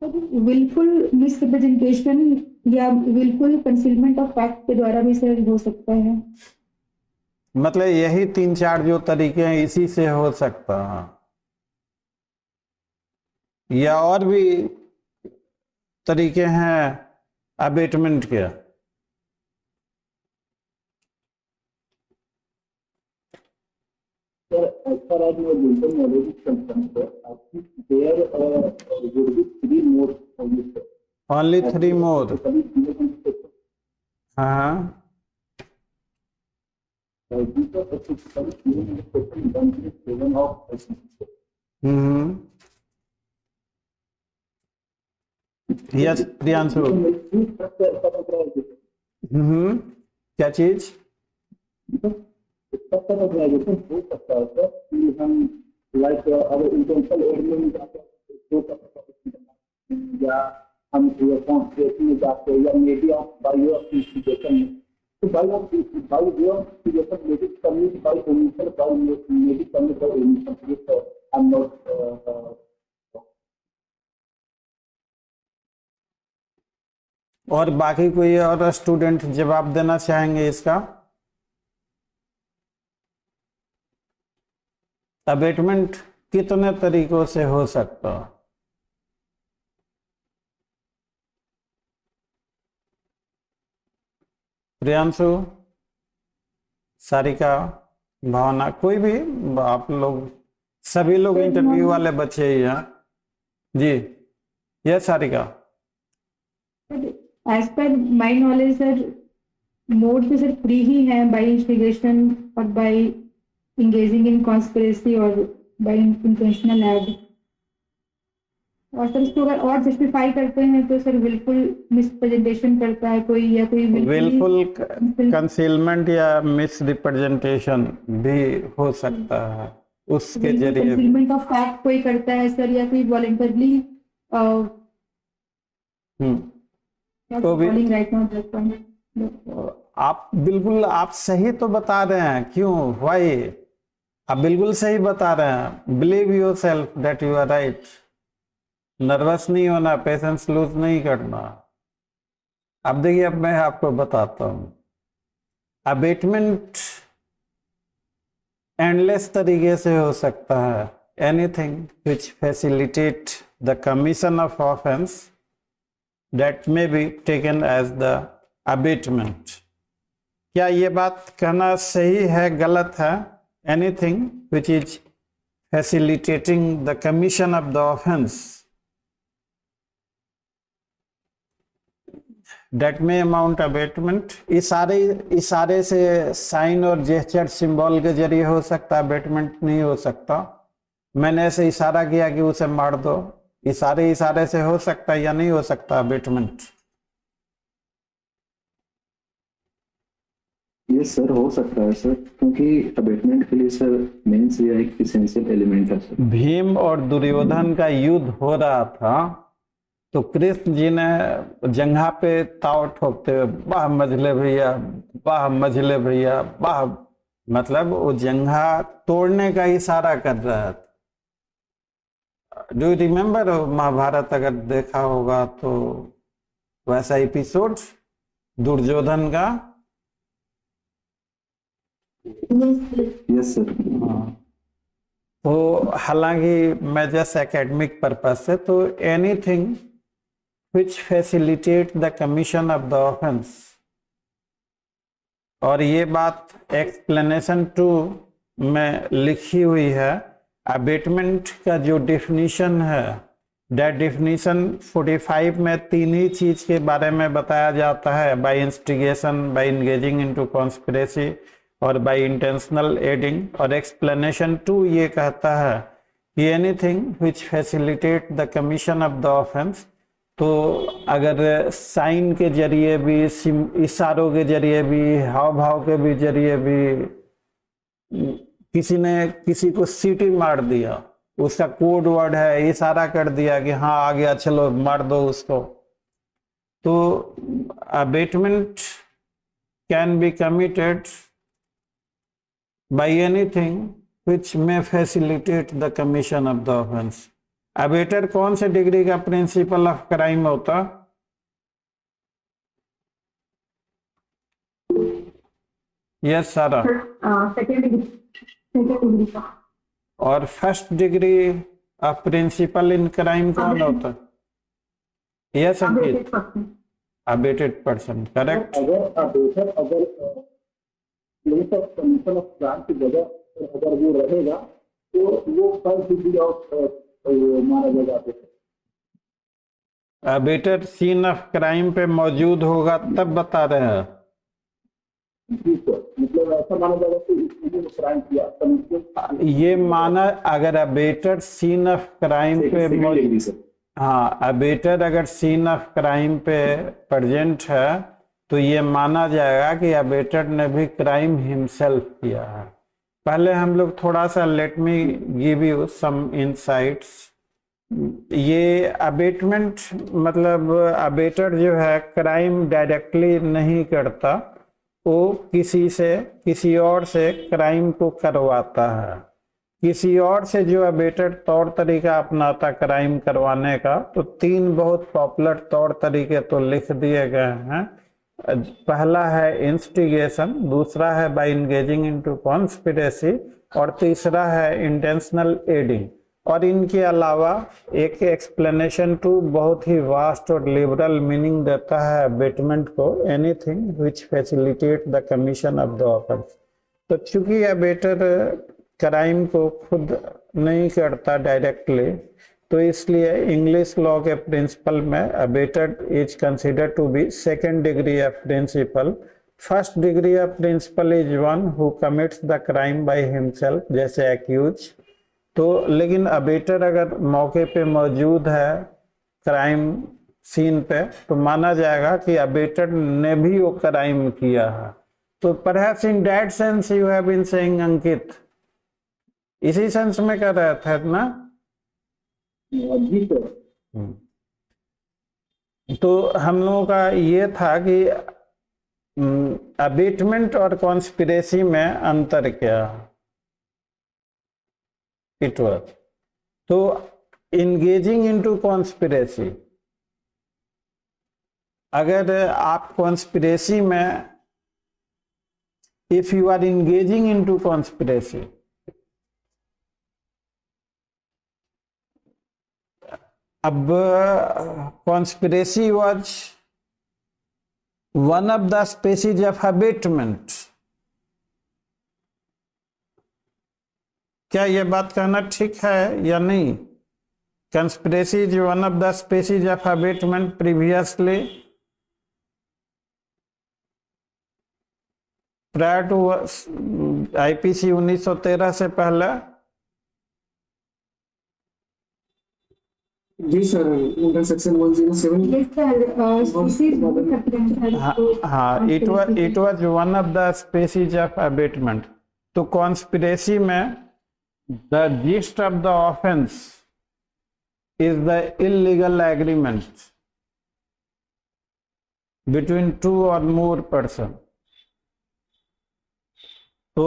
विलफुल मिसरिप्रेजेंटेशन या विलफुल कंसीलमेंट ऑफ फैक्ट के द्वारा भी सर हो सकता है। मतलब यही 3-4 जो तरीके हैं इसी से हो सकता है, या और भी तरीके हैं अबेटमेंट के? Sir, as far as your legal knowledge is concerned, sir, I think there would be 3 more only, sir. Only 3 more? हाँ, these are specifically in section 167 of ICC. Yes Priyanshu. क्या चीज? स्ट्रक्चर ऑर्गेनाइजेशन हो सकता है sir कि हम like अगर intentional area में जाते हैं तो या हम कॉन्स्पिरेसी में जाते हैं या may be of by of investigation तो by of investigation may be commit by omission by may be commit by omission if I am not. और बाकी कोई और स्टूडेंट जवाब देना चाहेंगे इसका? अबेटमेंट कितने तरीकों से हो सकता? प्रियांशु, सारिका, भावना, कोई भी, आप लोग सभी लोग इंटरव्यू वाले बच्चे ही हैं जी। ये Sarika. As per my knowledge sir mode तो सर फ्री ही है, बाय इंस्टिगेशन और बाय इंगेजिंग इन कॉन्स्पिरेसी और बाय इंटेंशनल ऐड। और सर इसको अगर और जस्टिफाई करते हैं तो सर विलफुल मिसप्रेजेंटेशन करता है कोई, या कोई विलफुल कंसीलमेंट या मिस रिप्रेजेंटेशन भी हो सकता है उसके जरिए। कंसीलमेंट ऑफ फैक्ट कोई करता है सर, या कोई वॉलंटरली तो भी राइट नाउ आप बिल्कुल आप सही तो बता रहे हैं, क्यों वाई आप बिल्कुल सही बता रहे हैं। Believe yourself that you are right. Nervous नहीं होना, पेशेंस लूज नहीं करना। अब देखिए, अब मैं आपको बताता हूं। अबेटमेंट एंडलेस तरीके से हो सकता है। Anything which facilitate the commission of offence that may be taken as the abatement। क्या ये बात कहना सही है, गलत है? Anything which is facilitating the commission of the offense that may amount abatement। इशारे से, साइन और जेस्चर सिंबल के जरिए हो सकता है, अबेटमेंट नहीं हो सकता। मैंने ऐसे इशारा किया कि उसे मार दो, इशारे से हो सकता है या नहीं हो सकता अबेटमेंट? ये सर हो सकता है सर, क्योंकि अबेटमेंट के लिए सर मेंस या एक एसेंशियल एलिमेंट है सर। भीम और दुर्योधन का युद्ध हो रहा था तो कृष्ण जी ने जंघा पे ताव ठोकते हुए वाह मझले भैया, वाह मझले भैया, वाह, मतलब वो जंघा तोड़ने का इशारा कर रहा था। Do you remember Mahabharat? अगर देखा होगा तो वैसा एपिसोड दुर्योधन का। Yes sir. हाँ, तो हालांकि मैं जस्ट एकेडमिक पर्पज से, तो anything which facilitate the commission of the offence. और ये बात एक्सप्लेनेशन 2 में लिखी हुई है। अबेटमेंट का जो डेफिनेशन है, दैट डेफिनेशन 45 में 3 ही चीज के बारे में बताया जाता है, by instigation, by engaging into conspiracy और बाय इंटेंशनल एडिंग। और एक्सप्लेनेशन 2 ये कहता है कि anything which facilitate the commission of the offence. तो अगर साइन के जरिए भी, इशारों के जरिए भी, हाव भाव के भी जरिए भी किसी ने किसी को सीटी मार दिया, उसका कोड वर्ड है, इशारा कर दिया कि हाँ आ गया, चलो मार दो उसको, तो abetment can be committed by anything which may facilitate the commission of the offense। Abettor कौन से डिग्री का प्रिंसिपल ऑफ क्राइम होता? यस सारा। सेकंड डिग्री का। और first degree of principal in crime कौन होता? Yes Ankit, abetted person, correct. अगर abettor place of commission of crime की जगह अगर वो रहेगा तो वो फर्स्ट डिग्री ऑफ माना जाएगा। अबेटर सीन ऑफ क्राइम पे मौजूद होगा तब बता रहे हैं। जी सर, मतलब ऐसा माना जाएगा कि इसने जो क्राइम किया तब इसको ये माना अगर अबेटर सीन ऑफ क्राइम पे डिग्री सर। हाँ, अबेटर अगर सीन ऑफ क्राइम पे प्रेजेंट है तो ये माना जाएगा कि अबेटर ने भी क्राइम हिमसेल्फ किया है। पहले हम लोग थोड़ा सा let me give you some insights. ये अबेटमेंट मतलब अबेटर जो है क्राइम डायरेक्टली नहीं करता, वो किसी और से क्राइम को करवाता है। किसी और से जो अबेटर तौर तरीका अपनाता क्राइम करवाने का, तो 3 बहुत पॉपुलर तौर तरीके तो लिख दिए गए हैं। पहला है इंस्टिगेशन, दूसरा है बाय इंगेजिंग इनटू कॉन्स्पिरेसी, और तीसरा है इंटेंशनल एडिंग। और इनके अलावा एक एक्सप्लेनेशन टू बहुत ही वास्ट और लिबरल मीनिंग देता है अबेटमेंट को, anything which facilitate the commission of the offence. तो चूंकि अबेटर क्राइम को खुद नहीं करता डायरेक्टली, तो इसलिए इंग्लिश लॉ के प्रिंसिपल में abettor is considered to be second degree of principal. First degree of principal is one who commits the crime by himself, जैसे एक्यूज। तो लेकिन अबेटर अगर मौके पे मौजूद है क्राइम सीन पे, तो माना जाएगा कि अबेटर ने भी वो क्राइम किया है। तो perhaps in that sense you have been saying Ankit, इसी सेंस में कर रहे थे ना? जी सर। तो हम लोगों का ये था कि अबेटमेंट और कॉन्स्पिरेसी में अंतर क्या इट वाज। तो इंगेजिंग इनटू कॉन्स्पिरेसी, अगर आप कॉन्स्पिरेसी में if you are engaging into conspiracy, अब conspiracy was one of the species of abetment. क्या यह बात कहना ठीक है या नहीं? Conspiracy is one of the species of abetment previously prior to IPC 1913 से पहले। जी sir, under section 107। Yes, sir. Species both substantial. हाँ, it was one of the species of abatement। तो कॉन्स्पिरेसी में the gist of the offense is the illegal agreement between 2 or more person। तो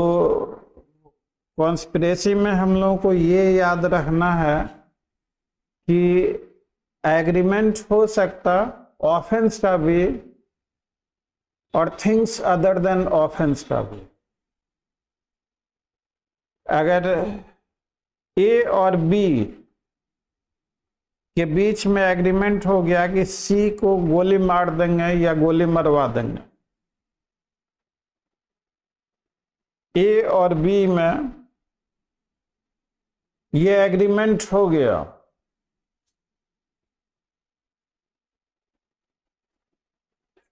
conspiracy में हम लोगों को ये याद रखना है कि एग्रीमेंट हो सकता ऑफेंस का भी और थिंग्स अदर देन ऑफेंस का भी। अगर ए और बी के बीच में एग्रीमेंट हो गया कि सी को गोली मार देंगे या गोली मरवा देंगे, ए और बी में ये एग्रीमेंट हो गया,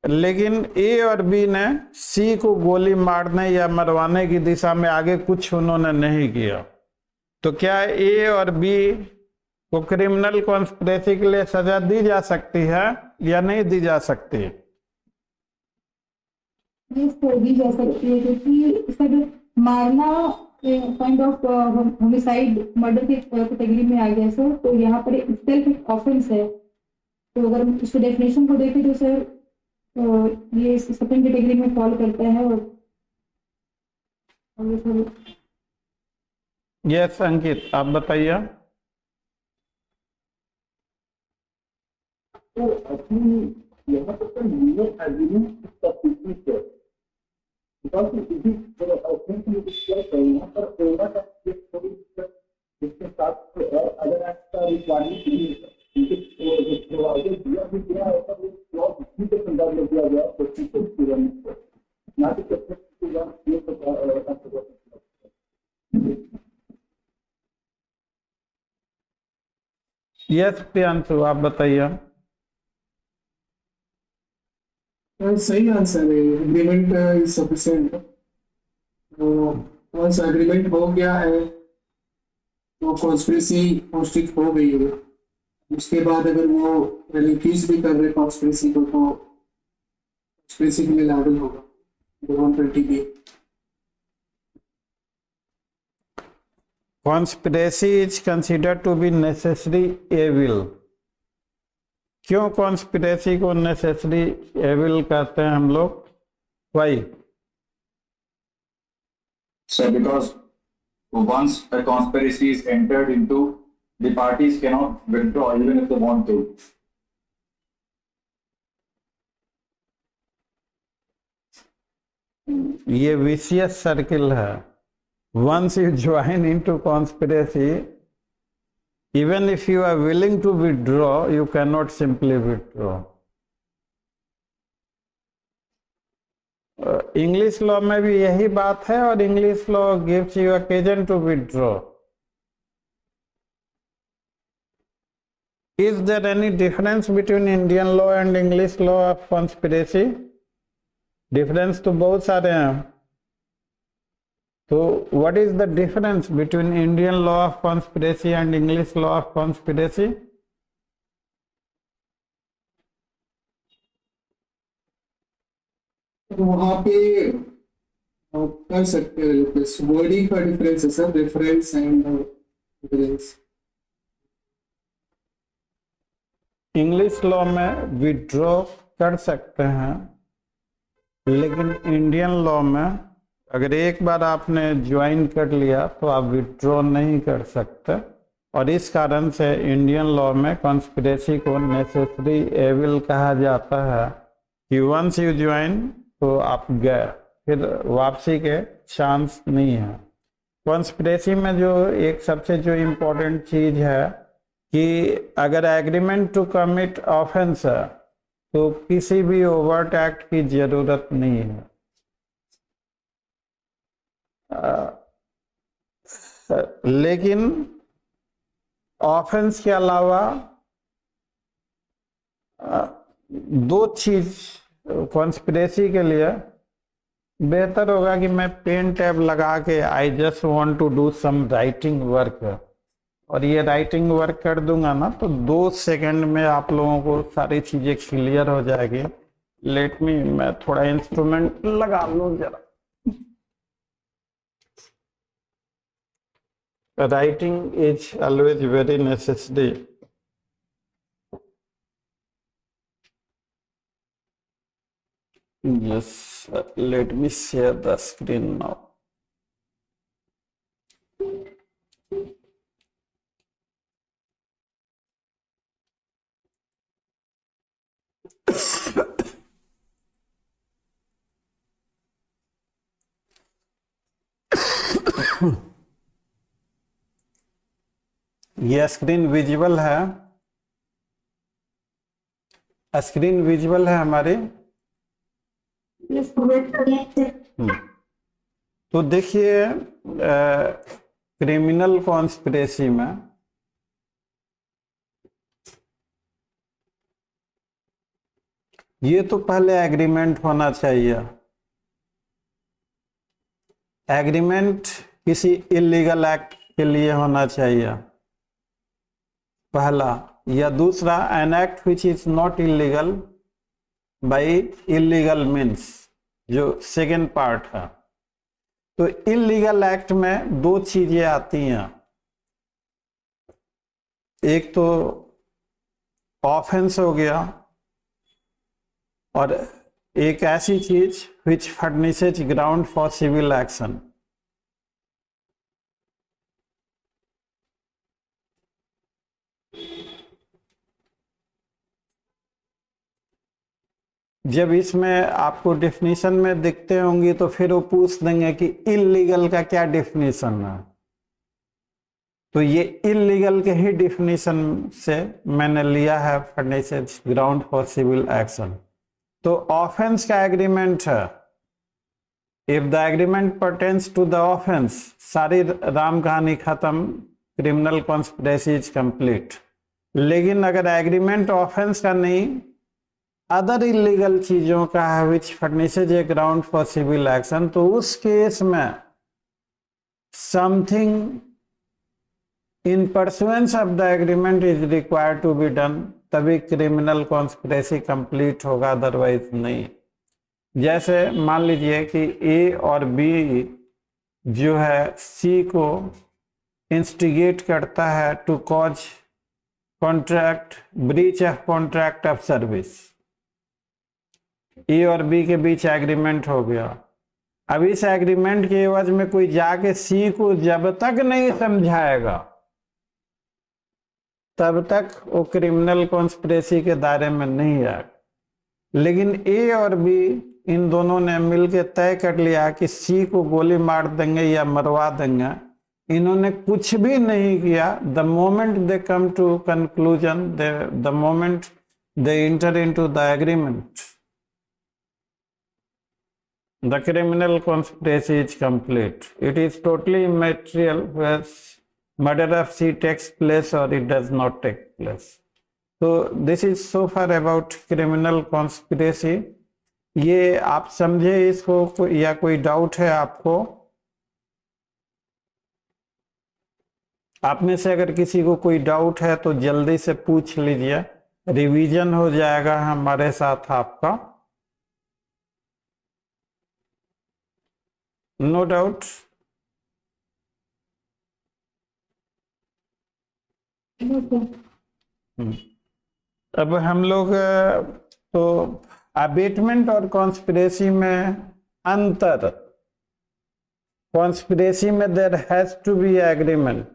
लेकिन ए और बी ने सी को गोली मारने या मरवाने की दिशा में आगे कुछ उन्होंने नहीं किया, तो क्या ए और बी को क्रिमिनल कॉन्स्पिरेसी के लिए सजा दी जा सकती है या नहीं दी जा सकती? दी जा सकती है, क्योंकि सर मारना काइंड ऑफ होमिसाइड मर्डर की कैटेगरी में आ गया सर। तो यहाँ पर सेल्फ एक ऑफेंस है। तो अगर उसके डेफिनेशन को देखें तो सर ये सेकंड कैटेगरी में फॉल करता है। और यस अंकित, आप बताइए। तो अपनी यहाँ पर लीगल एग्रीमेंट सब्सिट्यूट है, बिकॉज़ इट इज यहाँ पर ओवर जिसके साथ अगर आपका रिक्वायरमेंट दिया भी गया है तब क्लॉज इसी के संदर्भ में दिया गया यस प्रियांशु, आप बताइए। सही आंसर है, एग्रीमेंट इज सफिशिएंट। तो वंस एग्रीमेंट हो गया है तो कॉन्स्पिरेसी कॉन्स्टिट्यूट हो गई है। उसके बाद अगर वो रिलीज भी कर रहे कॉन्स्पिरेसी को तो कॉन्स्पिरेसी के लिए लायबल होगा 120 B. Conspiracy is considered to be necessary evil. क्यों कॉन्स्पिरेसी को नेसेसरी एविल कहते हैं हम लोग? Why? So because once a conspiracy is entered into, the parties cannot withdraw even if they want to. ये विशियस सर्किल है। Once you join into conspiracy, even if you are willing to withdraw, you cannot simply withdraw. English law में भी यही बात है और English law gives you occasion to withdraw. Is there any difference between Indian law and English law of conspiracy? Difference तो बहुत सारे हैं। तो what is the difference between Indian law of conspiracy and English law of conspiracy? वहाँ पे कर सकते हैं, वर्डिंग का डिफरेंस है sir, reference and difference. English law में विड्रॉ कर सकते हैं, लेकिन इंडियन लॉ में अगर एक बार आपने ज्वाइन कर लिया तो आप विड्रॉ नहीं कर सकते। और इस कारण से इंडियन लॉ में कॉन्स्पिरेसी को नेसेसरी एविल कहा जाता है कि वंस यू ज्वाइन तो आप गए, फिर वापसी के चांस नहीं है। कॉन्स्पिरेसी में जो एक सबसे जो इम्पोर्टेंट चीज़ है कि अगर एग्रीमेंट टू कमिट ऑफेंस है तो किसी भी ओवर्ट एक्ट की जरूरत नहीं है। लेकिन ऑफेंस के अलावा दो चीज कॉन्स्पिरेसी के लिए बेहतर होगा कि मैं पेन टैब लगा के I just want to do some writing work, और ये राइटिंग वर्क कर दूंगा ना तो 2 सेकंड में आप लोगों को सारी चीजें क्लियर हो जाएगी। लेट मी, मैं थोड़ा इंस्ट्रूमेंट लगा लूं जरा। Writing is always very necessary. Yes, let me share the screen now. ये स्क्रीन विजिबल है, स्क्रीन विजिबल है हमारी। तो देखिए क्रिमिनल कॉन्स्पिरेसी में ये तो पहले एग्रीमेंट होना चाहिए। एग्रीमेंट किसी इलीगल एक्ट के लिए होना चाहिए पहला, या दूसरा an act which is not illegal by illegal means, जो सेकेंड पार्ट है। तो इलीगल एक्ट में 2 चीजें आती हैं, एक तो ऑफेंस हो गया और एक ऐसी चीज which furnishes ground for civil action. जब इसमें आपको डेफिनेशन में दिखते होंगी तो फिर वो पूछ देंगे कि इलीगल का क्या डेफिनेशन है। तो ये इलीगल के ही डेफिनेशन से मैंने लिया है furnishes ground for civil action. तो ऑफेंस का एग्रीमेंट है, if the agreement pertains to the offence, सारी राम कहानी खत्म, क्रिमिनल कॉन्स्पिरेसी इज कंप्लीट। लेकिन अगर एग्रीमेंट ऑफेंस का नहीं अदर इलीगल चीजों का है which furnishes a ground for civil action, तो उस केस में something in pursuance of the agreement is required to be done, तभी क्रिमिनल कॉन्स्पिरेसी कंप्लीट होगा, अदरवाइज नहीं। जैसे मान लीजिए कि ए और बी जो है सी को इंस्टिगेट करता है to cause contract breach of contract of service, A और बी के बीच एग्रीमेंट हो गया। अब इस एग्रीमेंट के एवज में कोई जाके सी को जब तक नहीं समझाएगा तब तक वो क्रिमिनल कॉन्स्पिरेसी के दायरे में नहीं आएगा। लेकिन ए और बी इन दोनों ने मिलकर तय कर लिया कि सी को गोली मार देंगे या मरवा देंगे, इन्होंने कुछ भी नहीं किया। The moment they come to conclusion, the moment they enter into the agreement, the criminal conspiracy is complete. It is totally immaterial whether murder of C takes place or it does not take place. So this is so far about criminal conspiracy. ये आप समझे इसको या कोई doubt है आपको? आप में से अगर किसी को कोई डाउट है तो जल्दी से पूछ लीजिए, रिवीजन हो जाएगा हमारे साथ आपका। No doubt? अब हम लोग तो अबेटमेंट और कॉन्स्पिरेसी में अंतर, कॉन्स्पिरेसी में there has to be agreement,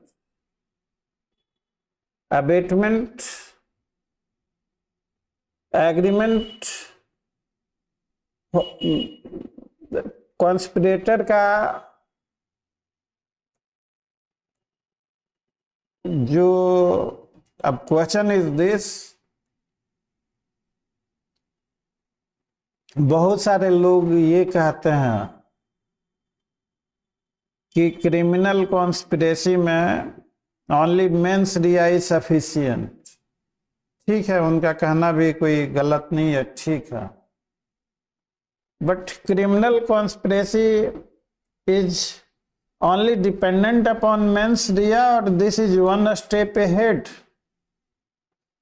abetment agreement conspirator का जो, अब क्वेश्चन इज दिस, बहुत सारे लोग ये कहते हैं कि क्रिमिनल कॉन्स्पिरेसी में only mains Riya is sufficient. ठीक है, उनका कहना भी कोई गलत नहीं है, ठीक है। But criminal conspiracy is only dependent upon mens rea, or this is one step ahead?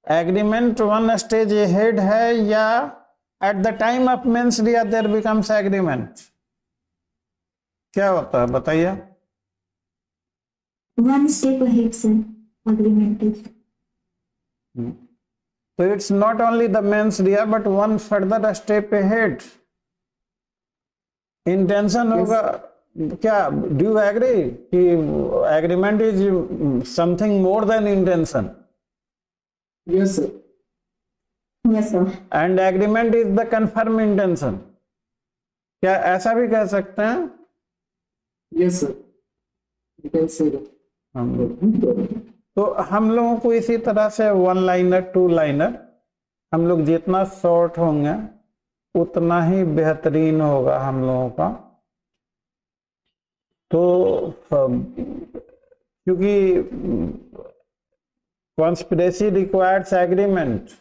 Agreement one stage ahead है या at the time of mens rea there becomes agreement? क्या होता है बताइए? One step ahead, sir. Agreement is. So it's not only the mens rea but one further step ahead. Intention होगा क्या? Do you agree कि agreement is something more than intention? Yes sir. Yes, sir. And agreement is the confirm intention, क्या ऐसा भी कह सकते हैं? Yes sir, you can say that. तो हम लोगों को इसी तरह से वन लाइनर टू लाइनर, हम लोग जितना शॉर्ट होंगे उतना ही बेहतरीन होगा हम लोगों का। तो क्योंकि कॉन्स्पिरेसी रिक्वायर्स एग्रीमेंट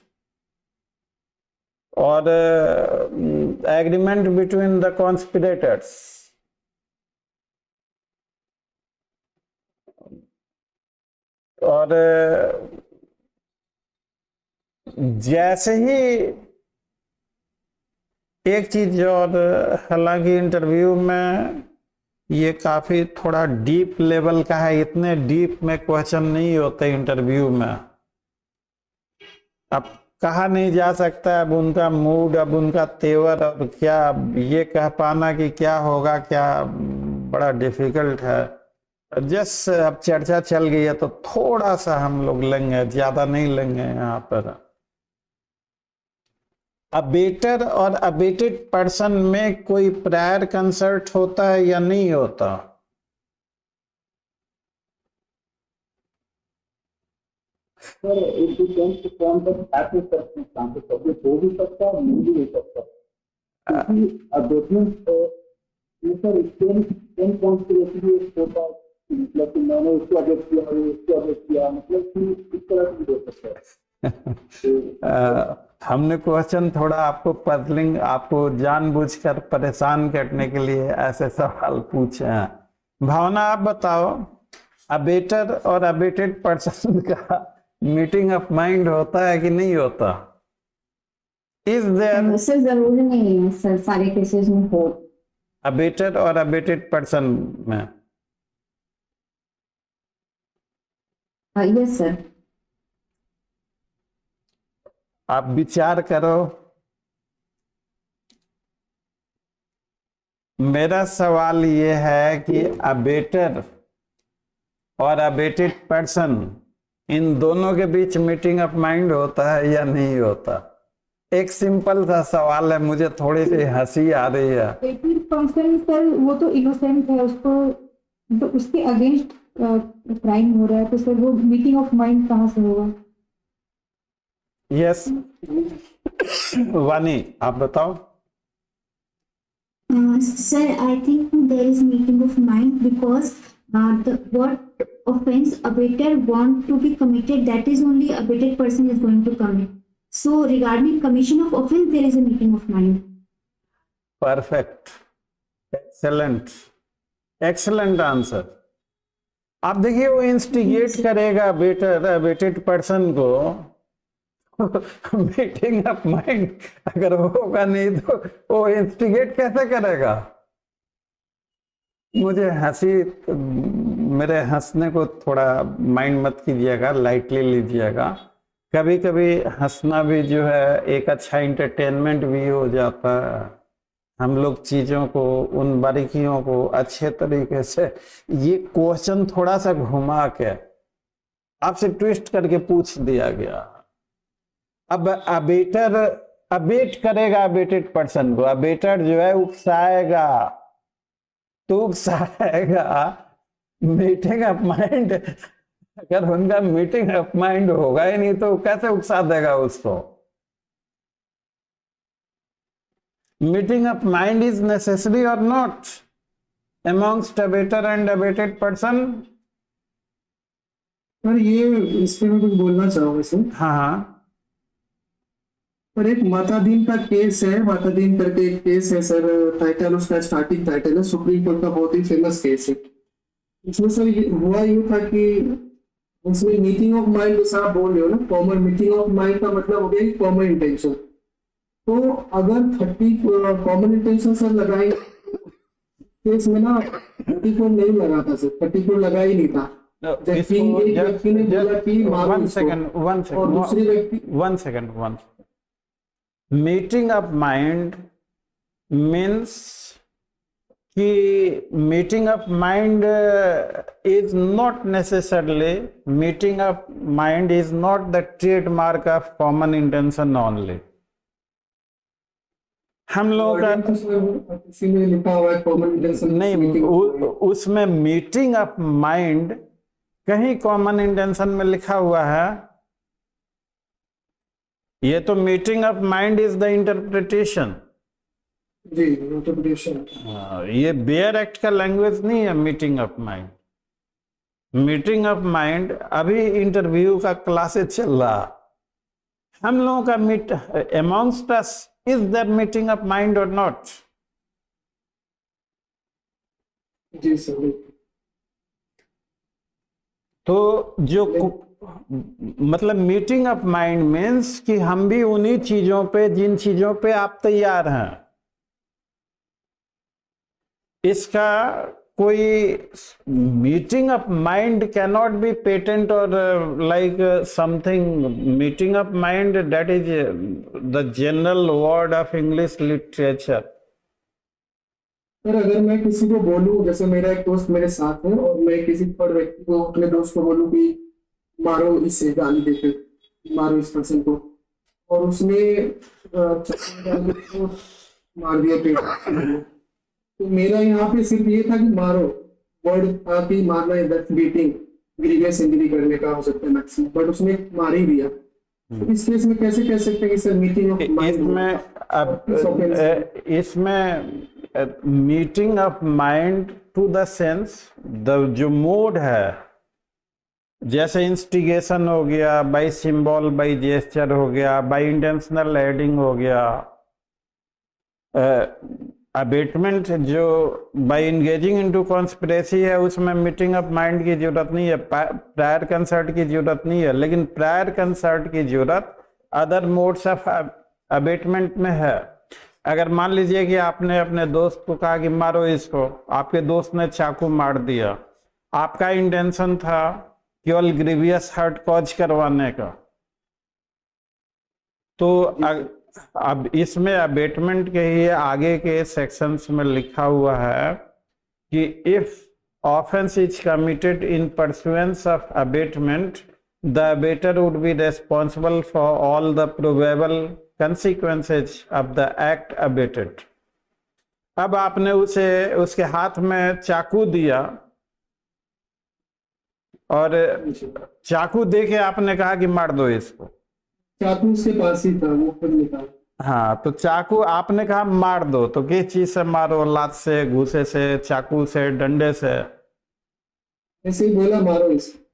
और एग्रीमेंट बिटवीन द कॉन्स्पिरेटर्स, और जैसे ही एक चीज, और हालांकि इंटरव्यू में ये काफी थोड़ा डीप लेवल का है, इतने डीप में क्वेश्चन नहीं होते इंटरव्यू में। अब कहा नहीं जा सकता, अब उनका मूड, अब उनका तेवर, और क्या ये कह पाना कि क्या होगा क्या, बड़ा डिफिकल्ट है। जस्ट अब चर्चा चल गई है तो थोड़ा सा हम लोग लेंगे, ज्यादा नहीं लेंगे यहाँ पर। अबेटर और अबेटेड पर्सन में कोई प्रायर कंसर्ट होता है या नहीं होता? Sir it depends upon the type of circumstances, कभी हो भी सकता है, नहीं भी हो सकता। क्योंकि अबेटमेंट सर सेम कॉन्स्पिरेसी होता है, मतलब कि मैंने उसको अबेट किया, उसको अबेट किया, मतलब कि इस तरह से भी हो सकता है। हमने क्वेश्चन थोड़ा आपको पजलिंग, आपको जानबूझकर परेशान करने के लिए ऐसे सवाल पूछे हैं। भावना आप बताओ, अबेटर और अबेटेड पर्सन का मीटिंग ऑफ माइंड होता है कि नहीं होता? इज देयर सर जरूरी नहीं है सर सारे केसेस में हो। अबेटर और अबेटेड पर्सन में? Yes sir. आप विचार करो। मेरा सवाल ये है कि अबेटर और अबेटेड पर्सन, इन दोनों के बीच मीटिंग ऑफ माइंड होता है या नहीं होता? एक सिंपल सा सवाल है, मुझे थोड़ी सी हंसी आ रही है। 80% सर वो तो इनोसेंट है, उसको तो उसके अगेंस्ट क्राइम हो रहा है, तो सर वो मीटिंग ऑफ माइंड कहाँ से होगा? यस वानी आप बताओ। Sir, I think there is meeting of mind because what offense abater want to be committed, that is only abated person is going to commit. So regarding commission of offense, there is a meeting of mind. Perfect, excellent, excellent answer. आप देखिए वो instigate करेगा abetted person को, meeting of mind अगर होगा नहीं तो वो इंस्टिगेट कैसे करेगा? मुझे हंसी, मेरे हंसने को थोड़ा माइंड मत कीजिएगा, लाइटली लीजिएगा। कभी कभी हंसना भी जो है एक अच्छा इंटरटेनमेंट भी हो जाता है। हम लोग चीज़ों को, उन बारीकियों को अच्छे तरीके से, ये क्वेश्चन थोड़ा सा घुमा के आपसे ट्विस्ट करके पूछ दिया गया। अब अबेटर अबेट करेगा अबेटेड पर्सन को, अबेटर जो है उकसाएगा, तो उकसाएगा मीटिंग ऑफ माइंड। अगर उनका मीटिंग ऑफ माइंड होगा ही नहीं तो कैसे उकसा देगा उसको? Meeting of mind is necessary और not amongst abater and abated person? Sir ये इस पे मैं कुछ बोलना चाहूंगा सर। हाँ, और एक मातादीन का केस है, मातादीन करके एक केस है सर, टाइटल उसका स्टार्टिंग टाइटल है, सुप्रीम कोर्ट का बहुत ही फेमस केस है। इसमें सर हुआ यूं था कि उसमें मीटिंग ऑफ माइंड जैसा आप बोल रहे हो ना, कॉमन मीटिंग ऑफ माइंड का मतलब हो गया कॉमन इंटेंशन। तो अगर 30 कॉमन इंटेंशन सर लगाए केस में ना, 34 नहीं लगा था सर, 34 लगा ही नहीं था। जबकि एक व्यक्ति ने बोला कि मारो इसको, और दूसरे व्यक्ति one second meeting of mind means कि meeting of mind is not necessarily, meeting of mind is not the trademark of common intention only. हम लोगों का में लिखा हुआ है कॉमन इंटेंशन नहीं, उसमें मीटिंग ऑफ माइंड कहीं कॉमन इंटेंशन में लिखा हुआ है? ये तो meeting of mind is the interpretation. जी, इंटरप्रिटेशन। ये बेयर एक्ट का लैंग्वेज नहीं है meeting of mind. Meeting of mind अभी इंटरव्यू का क्लासेस चल रहा, हम लोगों का meet amongst us, is there meeting of mind और नॉट? जी सर। तो जो मतलब मीटिंग ऑफ माइंड मीन्स कि हम भी उन्हीं चीजों पे, जिन चीजों पे आप तैयार हैं। इसका कोई meeting of mind cannot be patent और like something. Meeting of mind that is the general word of English literature. Sir अगर मैं किसी को बोलूं, जैसे मेरा एक दोस्त मेरे साथ है, और मैं किसी पर व्यक्ति को, अपने दोस्त को बोलूं कि मारो इसे, गाली देकर मारो इस पर्सन को, और उसने चप्पल डाल के उसको मार दिया पेट, तो मेरा यहाँ पे सिर्फ ये था कि मारो, वर्ड था कि मारना है, दैट्स बीटिंग, ग्रीवियस इंजरी करने का हो सकता है मैक्सिमम, बट उसने मार ही दिया। तो इस केस में कैसे कह सकते हैं कि सर मीटिंग ऑफ माइंड? इसमें meeting of mind to the sense, the जो मोड है, जैसे इंस्टिगेशन हो गया, बाई सिंबल, बाई जेस्चर हो गया, बाई इंटेंशनल एडिंग हो गया। अबेटमेंट जो बाई इंगेजिंग इनटू कॉन्स्पिरेसी है, उसमें मीटिंग ऑफ माइंड की जरूरत नहीं है, प्रायर कंसर्ट की जरूरत नहीं है, लेकिन प्रायर कंसर्ट की जरूरत अदर मोड्स ऑफ अबेटमेंट में है। अगर मान लीजिए कि आपने अपने दोस्त को कहा कि मारो इसको, आपके दोस्त ने चाकू मार दिया, आपका इंटेंशन था केवल ग्रीवियस हर्ट कॉज करवाने का, तो अब इसमें अबेटमेंट के ही आगे के सेक्शंस में लिखा हुआ है कि if offence is committed in pursuance of abetment, the abettor would be responsible for all the probable consequences of the act abated। अब आपने उसे उसके हाथ में चाकू दिया और चाकू दे के आपने कहा कि मार दो इसको। चाकू उसके पास ही था, वो खुद निकाला। हाँ, तो चाकू आपने कहा मार दो, तो किस चीज से मारो? लात से, घूसे से, चाकू से, डंडे से? ऐसे ही बोला मारो इसको।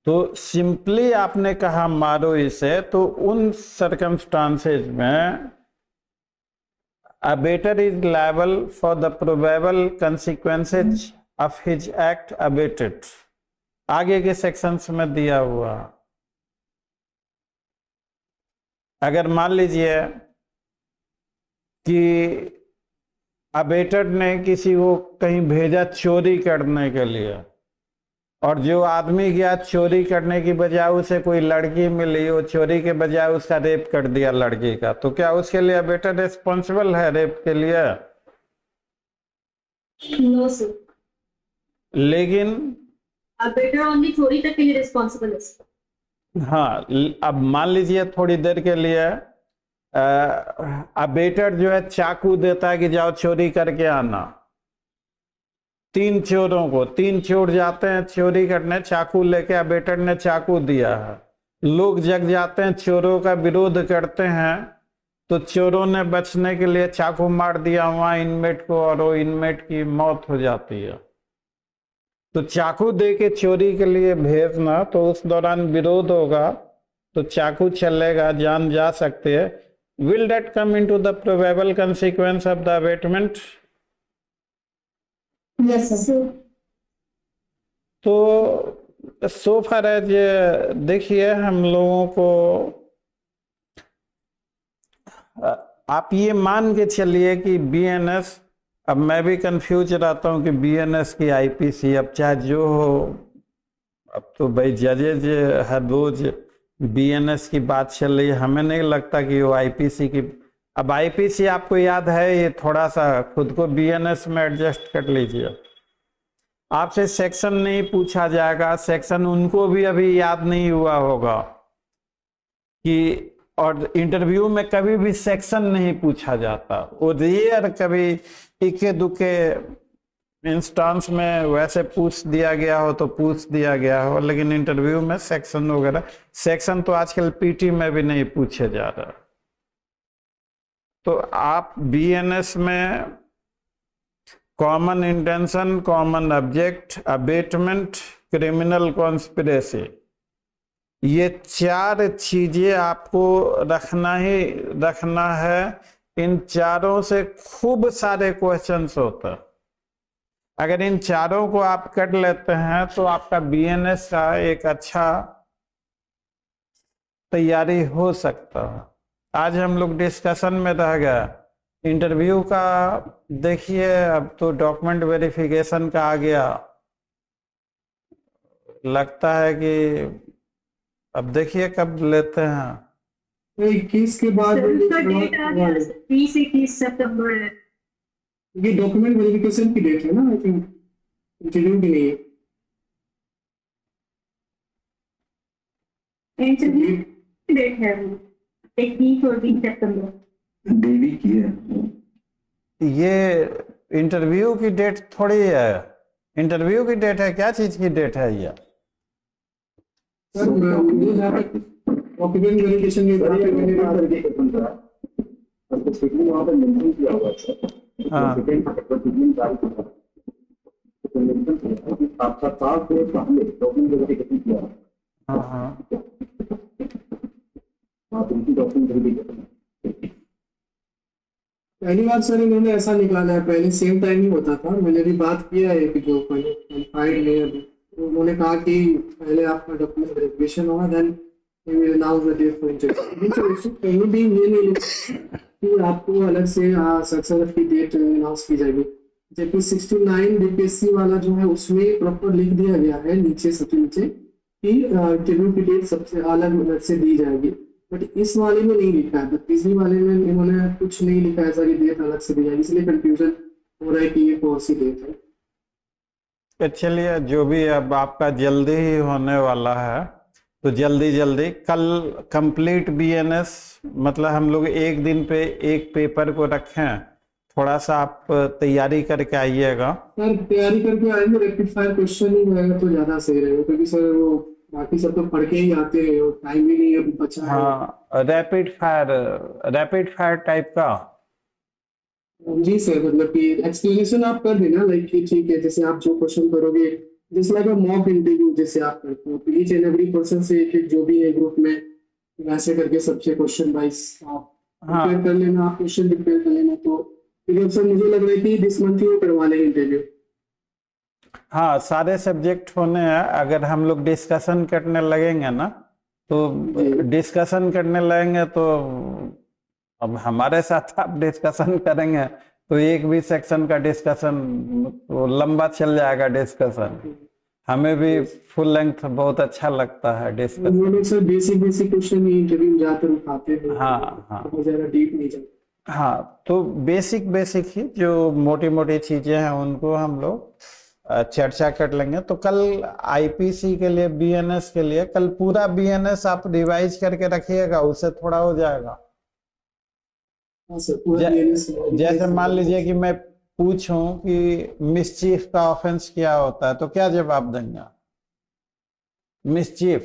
तो सिंपली आपने कहा मारो इसे, तो उन सर्कमस्टांसेस में abettor is liable for the probable consequences of his act abetted, आगे के सेक्शंस में दिया हुआ। अगर मान लीजिए कि अबेटेड ने किसी को कहीं भेजा चोरी करने के लिए, और जो आदमी गया चोरी करने की बजाय उसे कोई लड़की मिली, वो चोरी के बजाय उसका रेप कर दिया लड़की का, तो क्या उसके लिए अबेटर रिस्पॉन्सिबल है रेप के लिए? नो सर, लेकिन अबेटर ओनली चोरी तक के लिए रिस्पॉन्सिबल है। हाँ, अब मान लीजिए थोड़ी देर के लिए अबेटर जो है चाकू देता है कि जाओ चोरी करके आना। तीन चोर जाते हैं चोरी करने, चाकू लेके अबेटर ने चाकू दिया है, लोग जग जाते हैं, चोरों का विरोध करते हैं, तो चोरों ने बचने के लिए चाकू मार दिया वहां इनमेट को, और वो इनमेट की मौत हो जाती है। तो चाकू दे के चोरी के लिए भेजना, तो उस दौरान विरोध होगा तो चाकू चलेगा, जान जा सकती है। Will that come into the probable consequence of the abetment? Yes sir. तो सो फार एज देखिए, हम लोगों को आप ये मान के चलिए कि बीएनएस, अब मैं भी कंफ्यूज रहता हूँ कि बीएनएस की आईपीसी, अब चाहे जो हो, अब तो भाई जजेज हर रोज बीएनएस की बात चल रही है, हमें नहीं लगता कि वो आईपीसी की। अब आईपीसी आपको याद है, ये थोड़ा सा खुद को बीएनएस में एडजस्ट कर लीजिए। आपसे सेक्शन नहीं पूछा जाएगा, सेक्शन उनको भी अभी याद नहीं हुआ होगा कि, और इंटरव्यू में कभी भी सेक्शन नहीं पूछा जाता, वो रेयर कभी इक्के दुक्के इंस्टांस में वैसे पूछ दिया गया हो तो पूछ दिया गया हो, लेकिन इंटरव्यू में सेक्शन वगैरह, सेक्शन तो आजकल पीटी में भी नहीं पूछे जा रहा। तो आप बीएनएस में common intention, common object, abetment, criminal conspiracy, ये चार चीजें आपको रखना है। इन चारों से खूब सारे क्वेश्चंस होते हैं। अगर इन चारों को आप कर लेते हैं तो आपका बीएनएस का एक अच्छा तैयारी हो सकता है। आज हम लोग डिस्कशन में रह गए, इंटरव्यू का देखिए, अब तो डॉक्यूमेंट वेरिफिकेशन का आ गया, लगता है कि अब देखिए कब लेते हैं। 21 के बाद डेट आ गया, 20-21 सितंबर है। ये डॉक्यूमेंट वेरिफिकेशन की डेट है ना, आई थिंक इंटरव्यू की नहीं है। इंटरव्यू की डेट है वो 21 और 20 सितंबर। देवी की है ये इंटरव्यू की डेट थोड़ी है, इंटरव्यू की डेट है, क्या चीज की डेट है ये? सर मुझे जहाँ तक डॉक्यूमेंट वेरिफिकेशन की बात है, मैंने हाँ, वेरिफिकेशन किया, आपका सात डेज पहले डॉक्यूमेंट वेरिफिकेशन किया, हाँ हाँ आप उनकी डॉक्यूमेंट वेरिफिकेशन पहली बार सर इन्होंने ऐसा निकाला है, पहले सेम टाइम ही होता था। मैंने भी बात किया है कि जो क्वालिफाइड नहीं है अभी, तो उन्होंने कहा कि पहले आपका डॉक्यूमेंट वेरिफिकेशन होगा, then we will announce the date for interview. कहीं भी ये नहीं लिखा कि आपको अलग से सक्सेस की डेट अनाउंस की जाएगी। जबकि 69 बीपीएससी वाला जो है उसमें प्रॉपर लिख दिया गया है नीचे, सबसे नीचे, कि इंटरव्यू की डेट सबसे अलग से दी जाएगी। बट इस वाले में नहीं लिखा है, बट तीसरी वाले में इन्होंने कुछ नहीं लिखा है ऐसा कि डेट अलग से दी जाएगी, इसलिए कंफ्यूजन हो रहा है कि ये कौन सी डेट है। चलिए, जो भी अब आपका जल्दी ही होने वाला है, तो जल्दी जल्दी कल कंप्लीट बीएनएस, मतलब हम लोग एक दिन पे एक पेपर को रखें, थोड़ा सा आप तैयारी करके आइएगा। सर तैयारी करके आएंगे, रैपिड फायर क्वेश्चन ही रहेगा तो ज्यादा सही रहेगा, क्योंकि सर वो बाकी सब तो पढ़ के ही आते हैं और टाइम भी नहीं बचा है। हाँ, रैपिड फायर टाइप का। जी सर, मतलब कि एक्सप्लेनेशन आप कर देना, लाइक कि ठीक है, जैसे आप जो क्वेश्चन करोगे, जैसे लाइक मॉक इंटरव्यू जैसे आप करते हो, ईच एंड एवरी पर्सन से एक एक जो भी है ग्रुप में, वैसे करके सबसे क्वेश्चन वाइज आप प्रिपेयर कर लेना, आप क्वेश्चन प्रिपेयर कर लेना। तो क्योंकि सर मुझे लग रहा है कि दिस मंथ ही वो करवा लेंगे इंटरव्यू। हाँ, सारे सब्जेक्ट होने हैं। अगर हम लोग डिस्कशन करने लगेंगे ना, तो डिस्कशन करने लगेंगे तो अब हमारे साथ आप डिस्कशन करेंगे तो एक भी सेक्शन का डिस्कशन तो लंबा चल जाएगा डिस्कशन। हमें भी फुल लेंथ बहुत अच्छा लगता है डिस्कशन। वो लोग सर बेसिक क्वेश्चन ही इंटरव्यू में जाकर उठाते हैं। हाँ हाँ, बहुत ज्यादा डीप नहीं जाते। हाँ, तो बेसिक ही जो मोटी मोटी चीजें हैं उनको हम लोग चर्चा कर लेंगे। तो कल आईपीसी के लिए, बीएनएस के लिए, कल पूरा बीएनएस आप रिवाइज करके रखिएगा, उससे थोड़ा हो जाएगा। हाँ सर, पूरा जैसे मान लीजिए कि मैं पूछूं कि मिसचीफ का ऑफेंस क्या होता है, तो क्या जवाब देंगे? मिसचीफ।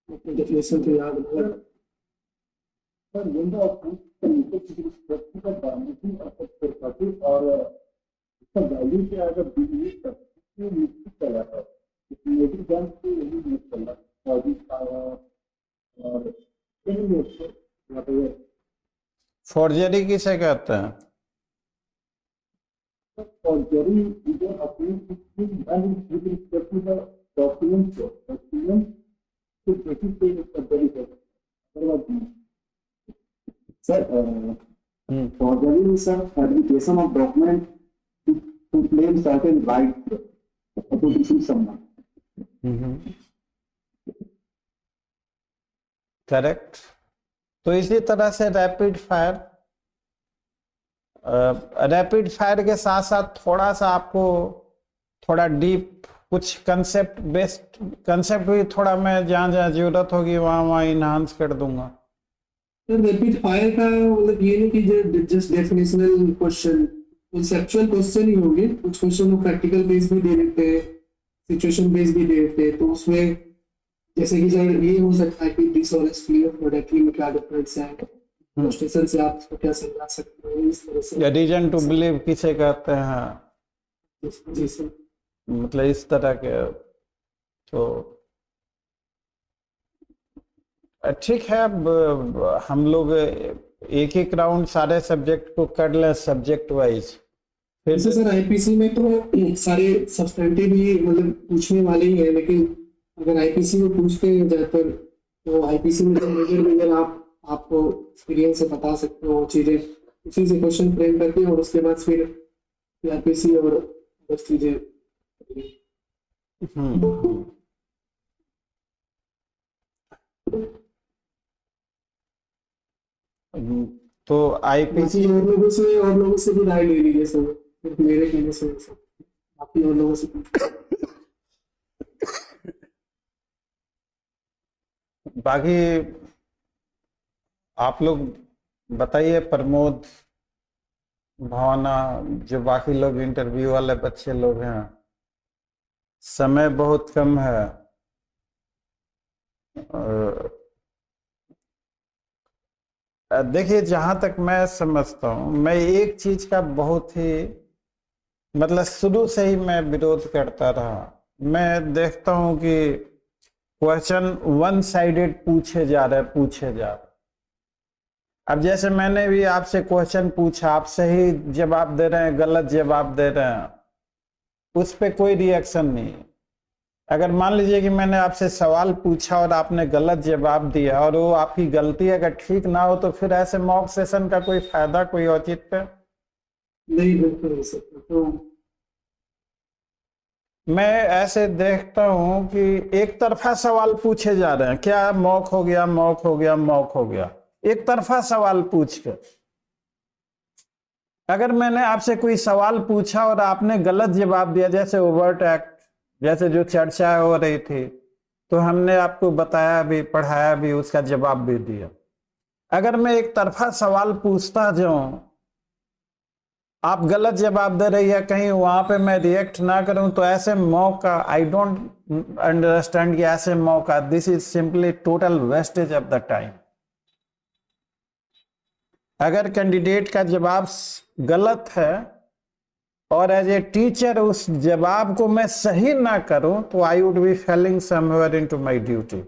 डेफिनेशन तो याद है। सर विंडो ऑफ व्यक्तिगत गारंटी अफेक्ट करती और इसका वैल्यू क्या अगर बिजनेस करती निश्चित कर रहा है, मेडिकल बैंक से यही यूज कर रहा है और फोर्जरी किसे कहते हैं? forgery is an offense which is done with respect to the documents to basically forgery है। Sir, forgery is a fabrication of document to claim certain rights or to deceive someone. Correct. तो इसी तरह से rapid fire के साथ साथ थोड़ा सा आपको थोड़ा डीप कुछ कंसेप्ट भी थोड़ा मैं जहाँ जरूरत होगी वहाँ इनहांस कर दूंगा। सर रैपिड फायर का मतलब ये नहीं कि just definitional question, conceptual question ही होंगे। कुछ क्वेश्चन वो प्रैक्टिकल बेस भी दे देते हैं, सिचुएशन बेस भी दे देते हैं। तो उसमें जैसे कि सर ये हो सकता है कि डिसऑनेस्टली और प्रोडक्टली में क्या डिफरेंस है, स्टेशन से आप इसको क्या समझा सकते हो, इस तरह से। रीजन टू बिलीव किसे कहते हैं? जी सर, मतलब इस तरह के। तो ठीक है, अब हम लोग एक एक राउंड सारे सब्जेक्ट को कर लें सब्जेक्ट वाइज। फिर सर आईपीसी में तो सारे सब्सटेंटिव ही मतलब पूछने वाले ही है, लेकिन अगर आईपीसी में पूछते हैं ज्यादातर, तो आईपीसी में मेजर आपको एक्सपीरियंस से बता सकते हो चीजें, उसी से क्वेश्चन फ्रेम करके, और उसके बाद फिर आईपीसी और बस चीजें। तो आईपीसी और लोगों से भी राय ले लीजिए सर, सिर्फ मेरे कहने से बाकी और लोगों से। बाकी आप लोग बताइए, प्रमोद, भावना, जो बाकी लोग इंटरव्यू वाले बच्चे लोग हैं, समय बहुत कम है। देखिए, जहां तक मैं समझता हूं, मैं एक चीज का बहुत ही मतलब शुरू से ही मैं विरोध करता रहा। मैं देखता हूं कि क्वेश्चन वन साइडेड पूछे जा रहे। अब जैसे मैंने भी आपसे क्वेश्चन पूछा, आप सही जवाब दे रहे हैं, गलत जवाब दे रहे हैं, उस पे कोई रिएक्शन नहीं है। अगर मान लीजिए कि मैंने आपसे सवाल पूछा और आपने गलत जवाब दिया और वो आपकी गलती अगर ठीक ना हो, तो फिर ऐसे मॉक सेशन का कोई फायदा, कोई औचित्य नहीं, बिल्कुल हो सकता। तो मैं ऐसे देखता हूं कि एक तरफा सवाल पूछे जा रहे हैं। क्या मॉक हो गया, मॉक हो गया, मॉक हो गया, एक तरफा सवाल पूछ कर। अगर मैंने आपसे कोई सवाल पूछा और आपने गलत जवाब दिया, जैसे ओवर्ट एक्ट, जैसे जो चर्चा हो रही थी, तो हमने आपको बताया भी, पढ़ाया भी, उसका जवाब भी दिया। अगर मैं एक तरफा सवाल पूछता जाऊं, आप गलत जवाब दे रही है कहीं, वहां पे मैं रिएक्ट ना करूं, तो ऐसे मौका, आई डोंट अंडरस्टैंड कि ऐसे मौका, this is simply total wastage of the time. अगर कैंडिडेट का जवाब गलत है और एज ए टीचर उस जवाब को मैं सही ना करूं, तो I would be failing somewhere into my duty.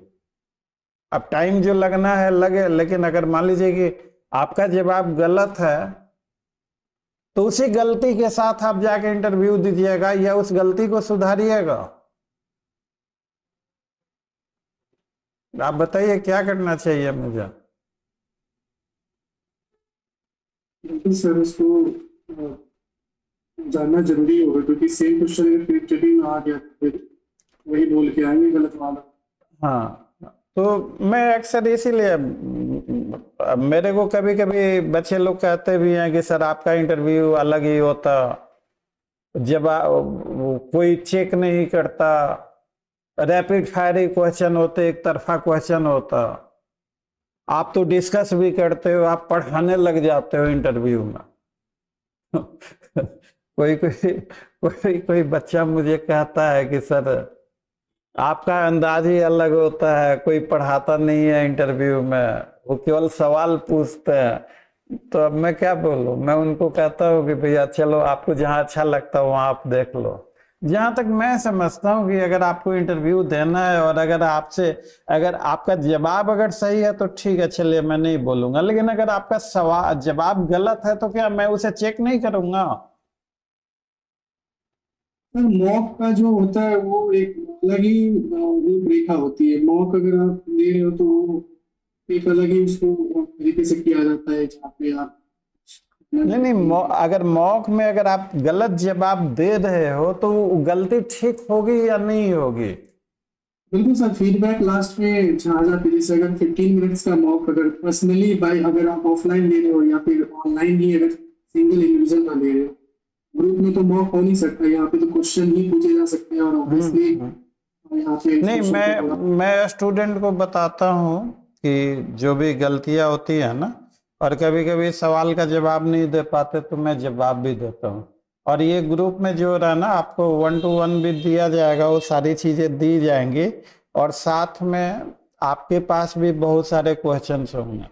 अब टाइम जो लगना है लगे, लेकिन अगर मान लीजिए कि आपका जवाब गलत है, तो उसी गलती के साथ आप जाके इंटरव्यू दीजिएगा या उस गलती को सुधारिएगा। आप बताइए क्या करना चाहिए मुझे? बिल्कुल सर, उसको जानना जरूरी होगा, क्योंकि सेम क्वेश्चन अगर फिर रिपीटिंग आ गया तो फिर वही बोल के आएंगे गलत वाला। हाँ, तो मैं अक्सर इसीलिए, मेरे को कभी कभी बच्चे लोग कहते भी हैं कि सर आपका इंटरव्यू अलग ही होता, जवाब कोई चेक नहीं करता, रैपिड फायर क्वेश्चन होते, एक तरफा क्वेश्चन होता, आप तो डिस्कस भी करते हो, आप पढ़ाने लग जाते हो इंटरव्यू में। कोई बच्चा मुझे कहता है कि सर आपका अंदाज ही अलग होता है, कोई पढ़ाता नहीं है इंटरव्यू में, वो केवल सवाल पूछते हैं। तो अब मैं क्या बोलूं? मैं उनको कहता हूं कि भैया चलो, आपको जहां अच्छा लगता है वहां आप देख लो। जहां तक मैं समझता हूं कि अगर आपको इंटरव्यू देना है और अगर आपका जवाब अगर सही है तो ठीक है, चलिए मैं नहीं बोलूंगा, लेकिन अगर आपका जवाब गलत है तो क्या मैं उसे चेक नहीं करूंगा? मॉक का जो होता है वो एक अलग ही रूपरेखा होती है। मॉक अगर आप ले रहे हो तो वो एक अलग ही उसको तरीके से किया जाता है, जहाँ पे आप नहीं, अगर मॉक में अगर आप गलत जवाब दे रहे हो तो गलती ठीक होगी या नहीं होगी? बिल्कुल सर, फीडबैक लास्ट में जहाँ जाते, जैसे अगर 15 मिनट्स का मॉक अगर पर्सनली बाय, अगर आप ऑफलाइन ले रहे हो या फिर ऑनलाइन ही अगर सिंगल इंडिविजुअल का ले रहे हो, ग्रुप में तो मॉक हो नहीं सकता। यहाँ पे तो क्वेश्चन ही पूछे जा सकते हैं और ऑब्वियसली यहाँ पे नहीं, मैं स्टूडेंट को बताता हूँ कि जो भी गलतियां होती है ना, और कभी कभी सवाल का जवाब नहीं दे पाते तो मैं जवाब भी देता हूँ। और ये ग्रुप में जो रहा ना, आपको 1 to 1 भी दिया जाएगा, वो सारी चीजें दी जाएंगी, और साथ में आपके पास भी बहुत सारे क्वेश्चंस होंगे।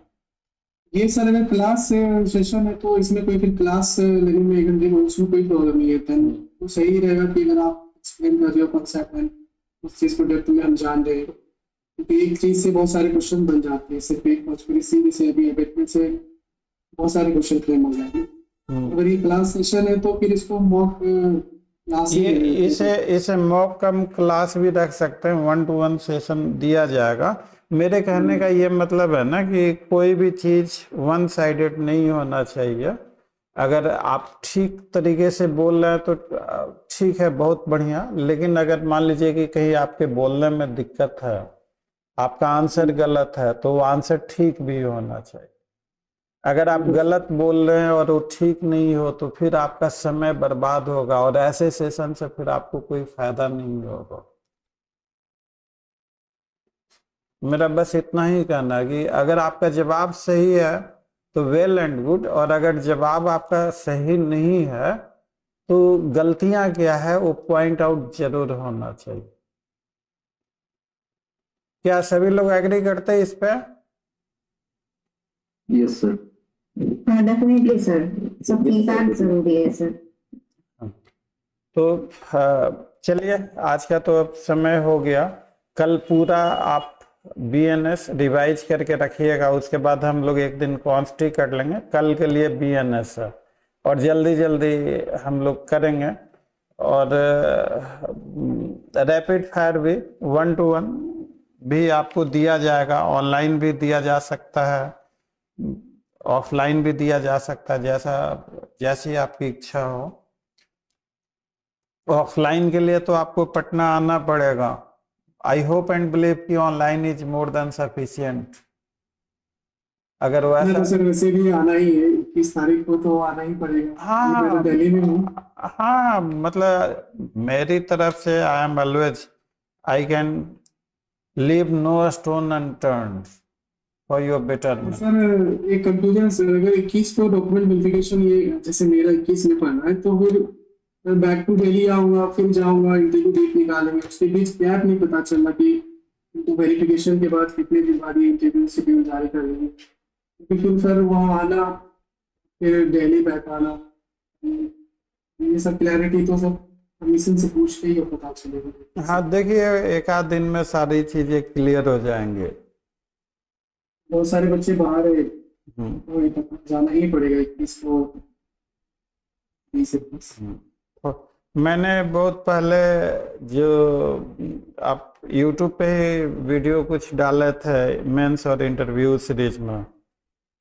ये सर अगर क्लास सेशन है तो इसमें कोई फिर क्लास लेने में 1 घंटे में उसमें कोई प्रॉब्लम नहीं है। तो सही रहेगा कि अगर आप एक्सप्लेन कर रहे हो कॉन्सेप्ट में, उस चीज को डेप्थ में हम जान रहे हो, क्योंकि एक चीज से बहुत सारे क्वेश्चन बन जाते हैं। सिर्फ एक कॉन्स्पिरेसी से अभी अबेटमेंट से बहुत सारे क्वेश्चन फ्रेम हो जाते हैं। अगर ये क्लास सेशन है तो फिर इसको मॉक क्लास इसे मॉक कम क्लास भी रख सकते हैं, 1 to 1 सेशन दिया जाएगा। मेरे कहने का ये मतलब है ना कि कोई भी चीज वन साइडेड नहीं होना चाहिए। अगर आप ठीक तरीके से बोल रहे हैं तो ठीक है, बहुत बढ़िया, लेकिन अगर मान लीजिए कि कहीं आपके बोलने में दिक्कत है, आपका आंसर गलत है, तो वो आंसर ठीक भी होना चाहिए। अगर आप गलत बोल रहे हैं और वो ठीक नहीं हो तो फिर आपका समय बर्बाद होगा, और ऐसे सेशन से फिर आपको कोई फायदा नहीं होगा। मेरा बस इतना ही कहना है कि अगर आपका जवाब सही है तो वेल एंड गुड, और अगर जवाब आपका सही नहीं है तो गलतियां क्या है वो पॉइंट आउट जरूर होना चाहिए। क्या सभी लोग एग्री करते हैं इस पे? Yes sir. हाँ डेफिनेटली सर, सब फीडबैक जरूरी है सर। तो चलिए, आज का तो अब समय हो गया। कल पूरा आप बीएनएस रिवाइज करके रखिएगा, उसके बाद हम लोग एक दिन कॉन्स्टी कर लेंगे। कल के लिए बीएनएस है और जल्दी जल्दी हम लोग करेंगे। और रैपिड फायर भी 1 to 1 भी आपको दिया जाएगा, ऑनलाइन भी दिया जा सकता है, ऑफलाइन भी दिया जा सकता है, जैसी आपकी इच्छा हो। ऑफलाइन के लिए तो आपको पटना आना पड़ेगा। आई होप एंड बिलीव कि online is more than sufficient. अगर मैं तो वैसा, सर वैसे भी आना ही है, 21 तारीख को तो आना ही पड़ेगा। मैं तो हाँ दिल्ली में हूँ। हाँ, मतलब मेरी तरफ से I am always, I can leave no stone unturned for your betterment. Sir एक कंक्लूजन सर, अगर 21 को डॉक्यूमेंट वेरिफिकेशन, ये जैसे मेरा 21 में पढ़ना है, तो फिर मैं बैक टू दिल्ली आऊंगा, फिर जाऊंगा, इंटरव्यू डेट निकालेंगे, उसके बीच गैप नहीं पता चला कि तो वेरिफिकेशन के बाद कितने दिन बाद ये इंटरव्यू शेड्यूल जारी कर देंगे। फिर सर वहाँ आना, फिर दिल्ली बैक आना, ये सब क्लैरिटी तो सब कमीशन से पूछ के ही पता चलेगा। हाँ देखिए, एक आध दिन में सारी चीजें क्लियर हो जाएंगे। बहुत सारे बच्चे बाहर है, हम्म, तो जाना ही पड़ेगा 21 को। तो मैंने बहुत पहले जो आप YouTube पे ही वीडियो कुछ डाले थे मेंस और इंटरव्यू सीरीज में,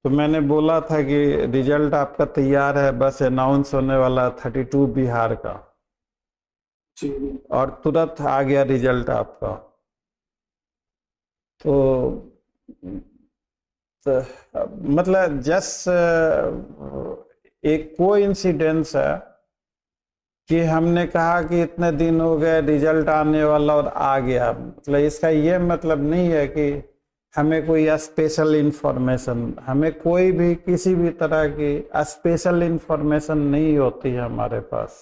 तो मैंने बोला था कि रिजल्ट आपका तैयार है, बस अनाउंस होने वाला 32 बिहार का, और तुरंत आ गया रिजल्ट आपका। तो मतलब जस्ट एक कोइंसिडेंस है कि हमने कहा कि इतने दिन हो गए, रिजल्ट आने वाला और आ गया। मतलब इसका ये मतलब नहीं है कि हमें कोई स्पेशल इंफॉर्मेशन, हमें कोई भी किसी भी तरह की स्पेशल इंफॉर्मेशन नहीं होती है हमारे पास।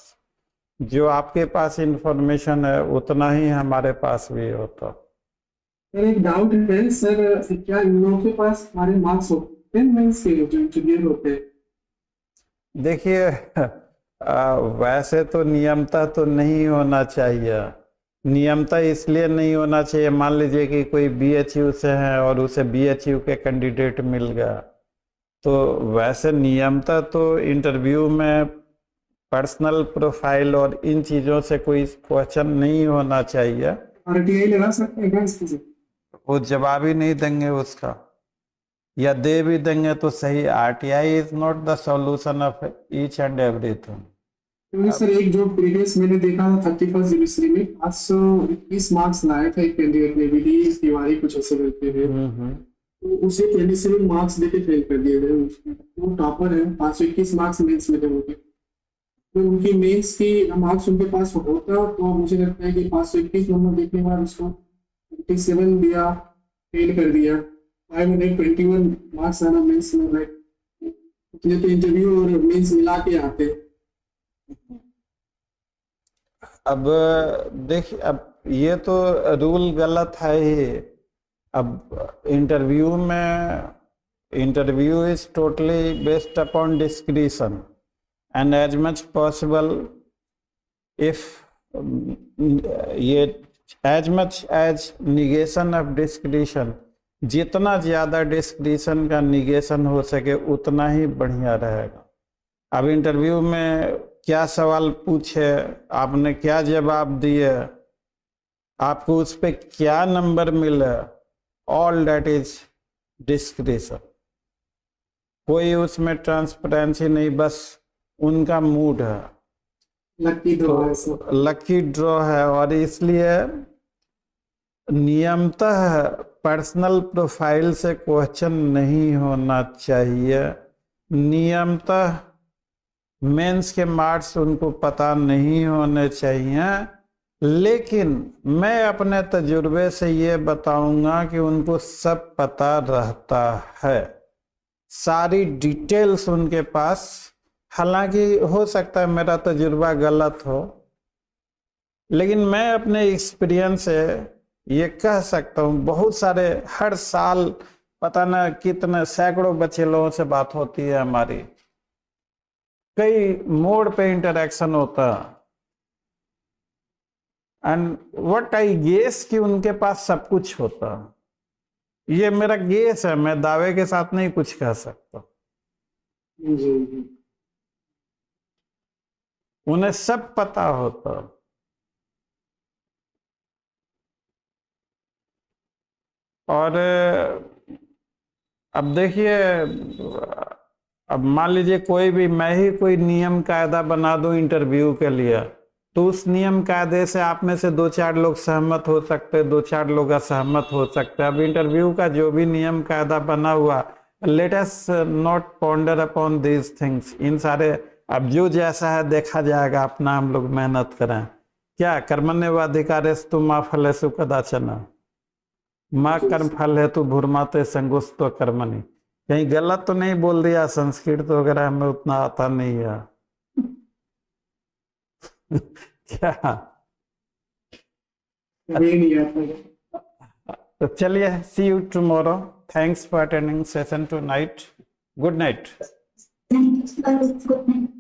जो आपके पास इंफॉर्मेशन है उतना ही हमारे पास भी होता। सर एक डाउट है सर, क्या इन लोगों के पास हमारे मार्क्स होते हैं मेंस के जो इंजीनियर होते हैं? देखिए, वैसे तो नियमता तो नहीं होना चाहिए। नियमता इसलिए नहीं होना चाहिए, मान लीजिए कि कोई बीएचयू से है और उसे बीएचयू के कैंडिडेट मिल गया, तो वैसे नियमता तो इंटरव्यू में पर्सनल प्रोफाइल और इन चीज़ों से कोई क्वेश्चन नहीं होना चाहिए। आरटीआई लगा सकते हैं क्या इसके? वो जवाब ही नहीं देंगे उसका, या दे भी देंगे तो सही। RTI is not the solution of each and everything. Sir एक जो प्रीवियस मैंने देखा था 31st सेमेस्टर में 521 मार्क्स लाया था एक कैंडिडेट ने, विधि तिवारी कुछ ऐसे करते हैं, तो उसे 27 मार्क्स देके फेल कर दिए गए। वो टॉपर है, 521 मार्क्स मेंस में थे उनके, तो उनकी मेंस की मार्क्स उनके पास होता, तो मुझे लगता है कि 521 नंबर देखने के बाद उसको 27 दिया, फेल कर दिया। 521 मार्क्स आना मेंस में, लाइक तो इंटरव्यू और मेंस मिला के आते। अब देखिए, अब ये तो रूल गलत है ही। अब interview is totally based upon discretion, and as much possible if ये as much as negation of discretion, जितना ज़्यादा डिस्क्रिशन का निगेशन हो सके उतना ही बढ़िया रहेगा। अब इंटरव्यू में क्या सवाल पूछे, आपने क्या जवाब दिए, आपको उस पर क्या नंबर मिले, ऑल दैट इज डिस्क्रिशन। कोई उसमें ट्रांसपेरेंसी नहीं, बस उनका मूड है, लकी ड्रॉ है। और इसलिए नियमतः पर्सनल प्रोफाइल से क्वेश्चन नहीं होना चाहिए। नियमतः मेंस के मार्क्स उनको पता नहीं होने चाहिए, लेकिन मैं अपने तजुर्बे से ये बताऊंगा कि उनको सब पता रहता है, सारी डिटेल्स उनके पास। हालांकि हो सकता है मेरा तजुर्बा गलत हो, लेकिन मैं अपने एक्सपीरियंस से ये कह सकता हूँ, बहुत सारे हर साल पता न कितने सैकड़ों बच्चे लोगों से बात होती है हमारी, कई मोड पे इंटरेक्शन होता। एंड व्हाट आई गेस कि उनके पास सब कुछ होता। ये मेरा गेस है, मैं दावे के साथ नहीं कुछ कह सकता। उन्हें सब पता होता। और अब देखिए, अब मान लीजिए कोई भी, मैं ही कोई नियम कायदा बना दूं इंटरव्यू के लिए, तो उस नियम कायदे से आप में से 2-4 लोग सहमत हो सकते, 2-4 लोग असहमत हो सकते। अब इंटरव्यू का जो भी नियम कायदा बना हुआ, let us not ponder upon these things. इन सारे, अब जो जैसा है देखा जाएगा, अपना हम लोग मेहनत करें। क्या कर्मण्येवाधिकारस्तु मा फलेषु कदाचन माँ कर्म फल हेतु भूर्माते संगुस्तो कर्मणि। कहीं गलत तो नहीं बोल दिया? संस्कृत वगैरह हमें उतना आता नहीं है। क्या? तो चलिए, see you tomorrow. Thanks for attending session tonight. Good night. Thank you, sir. Good night.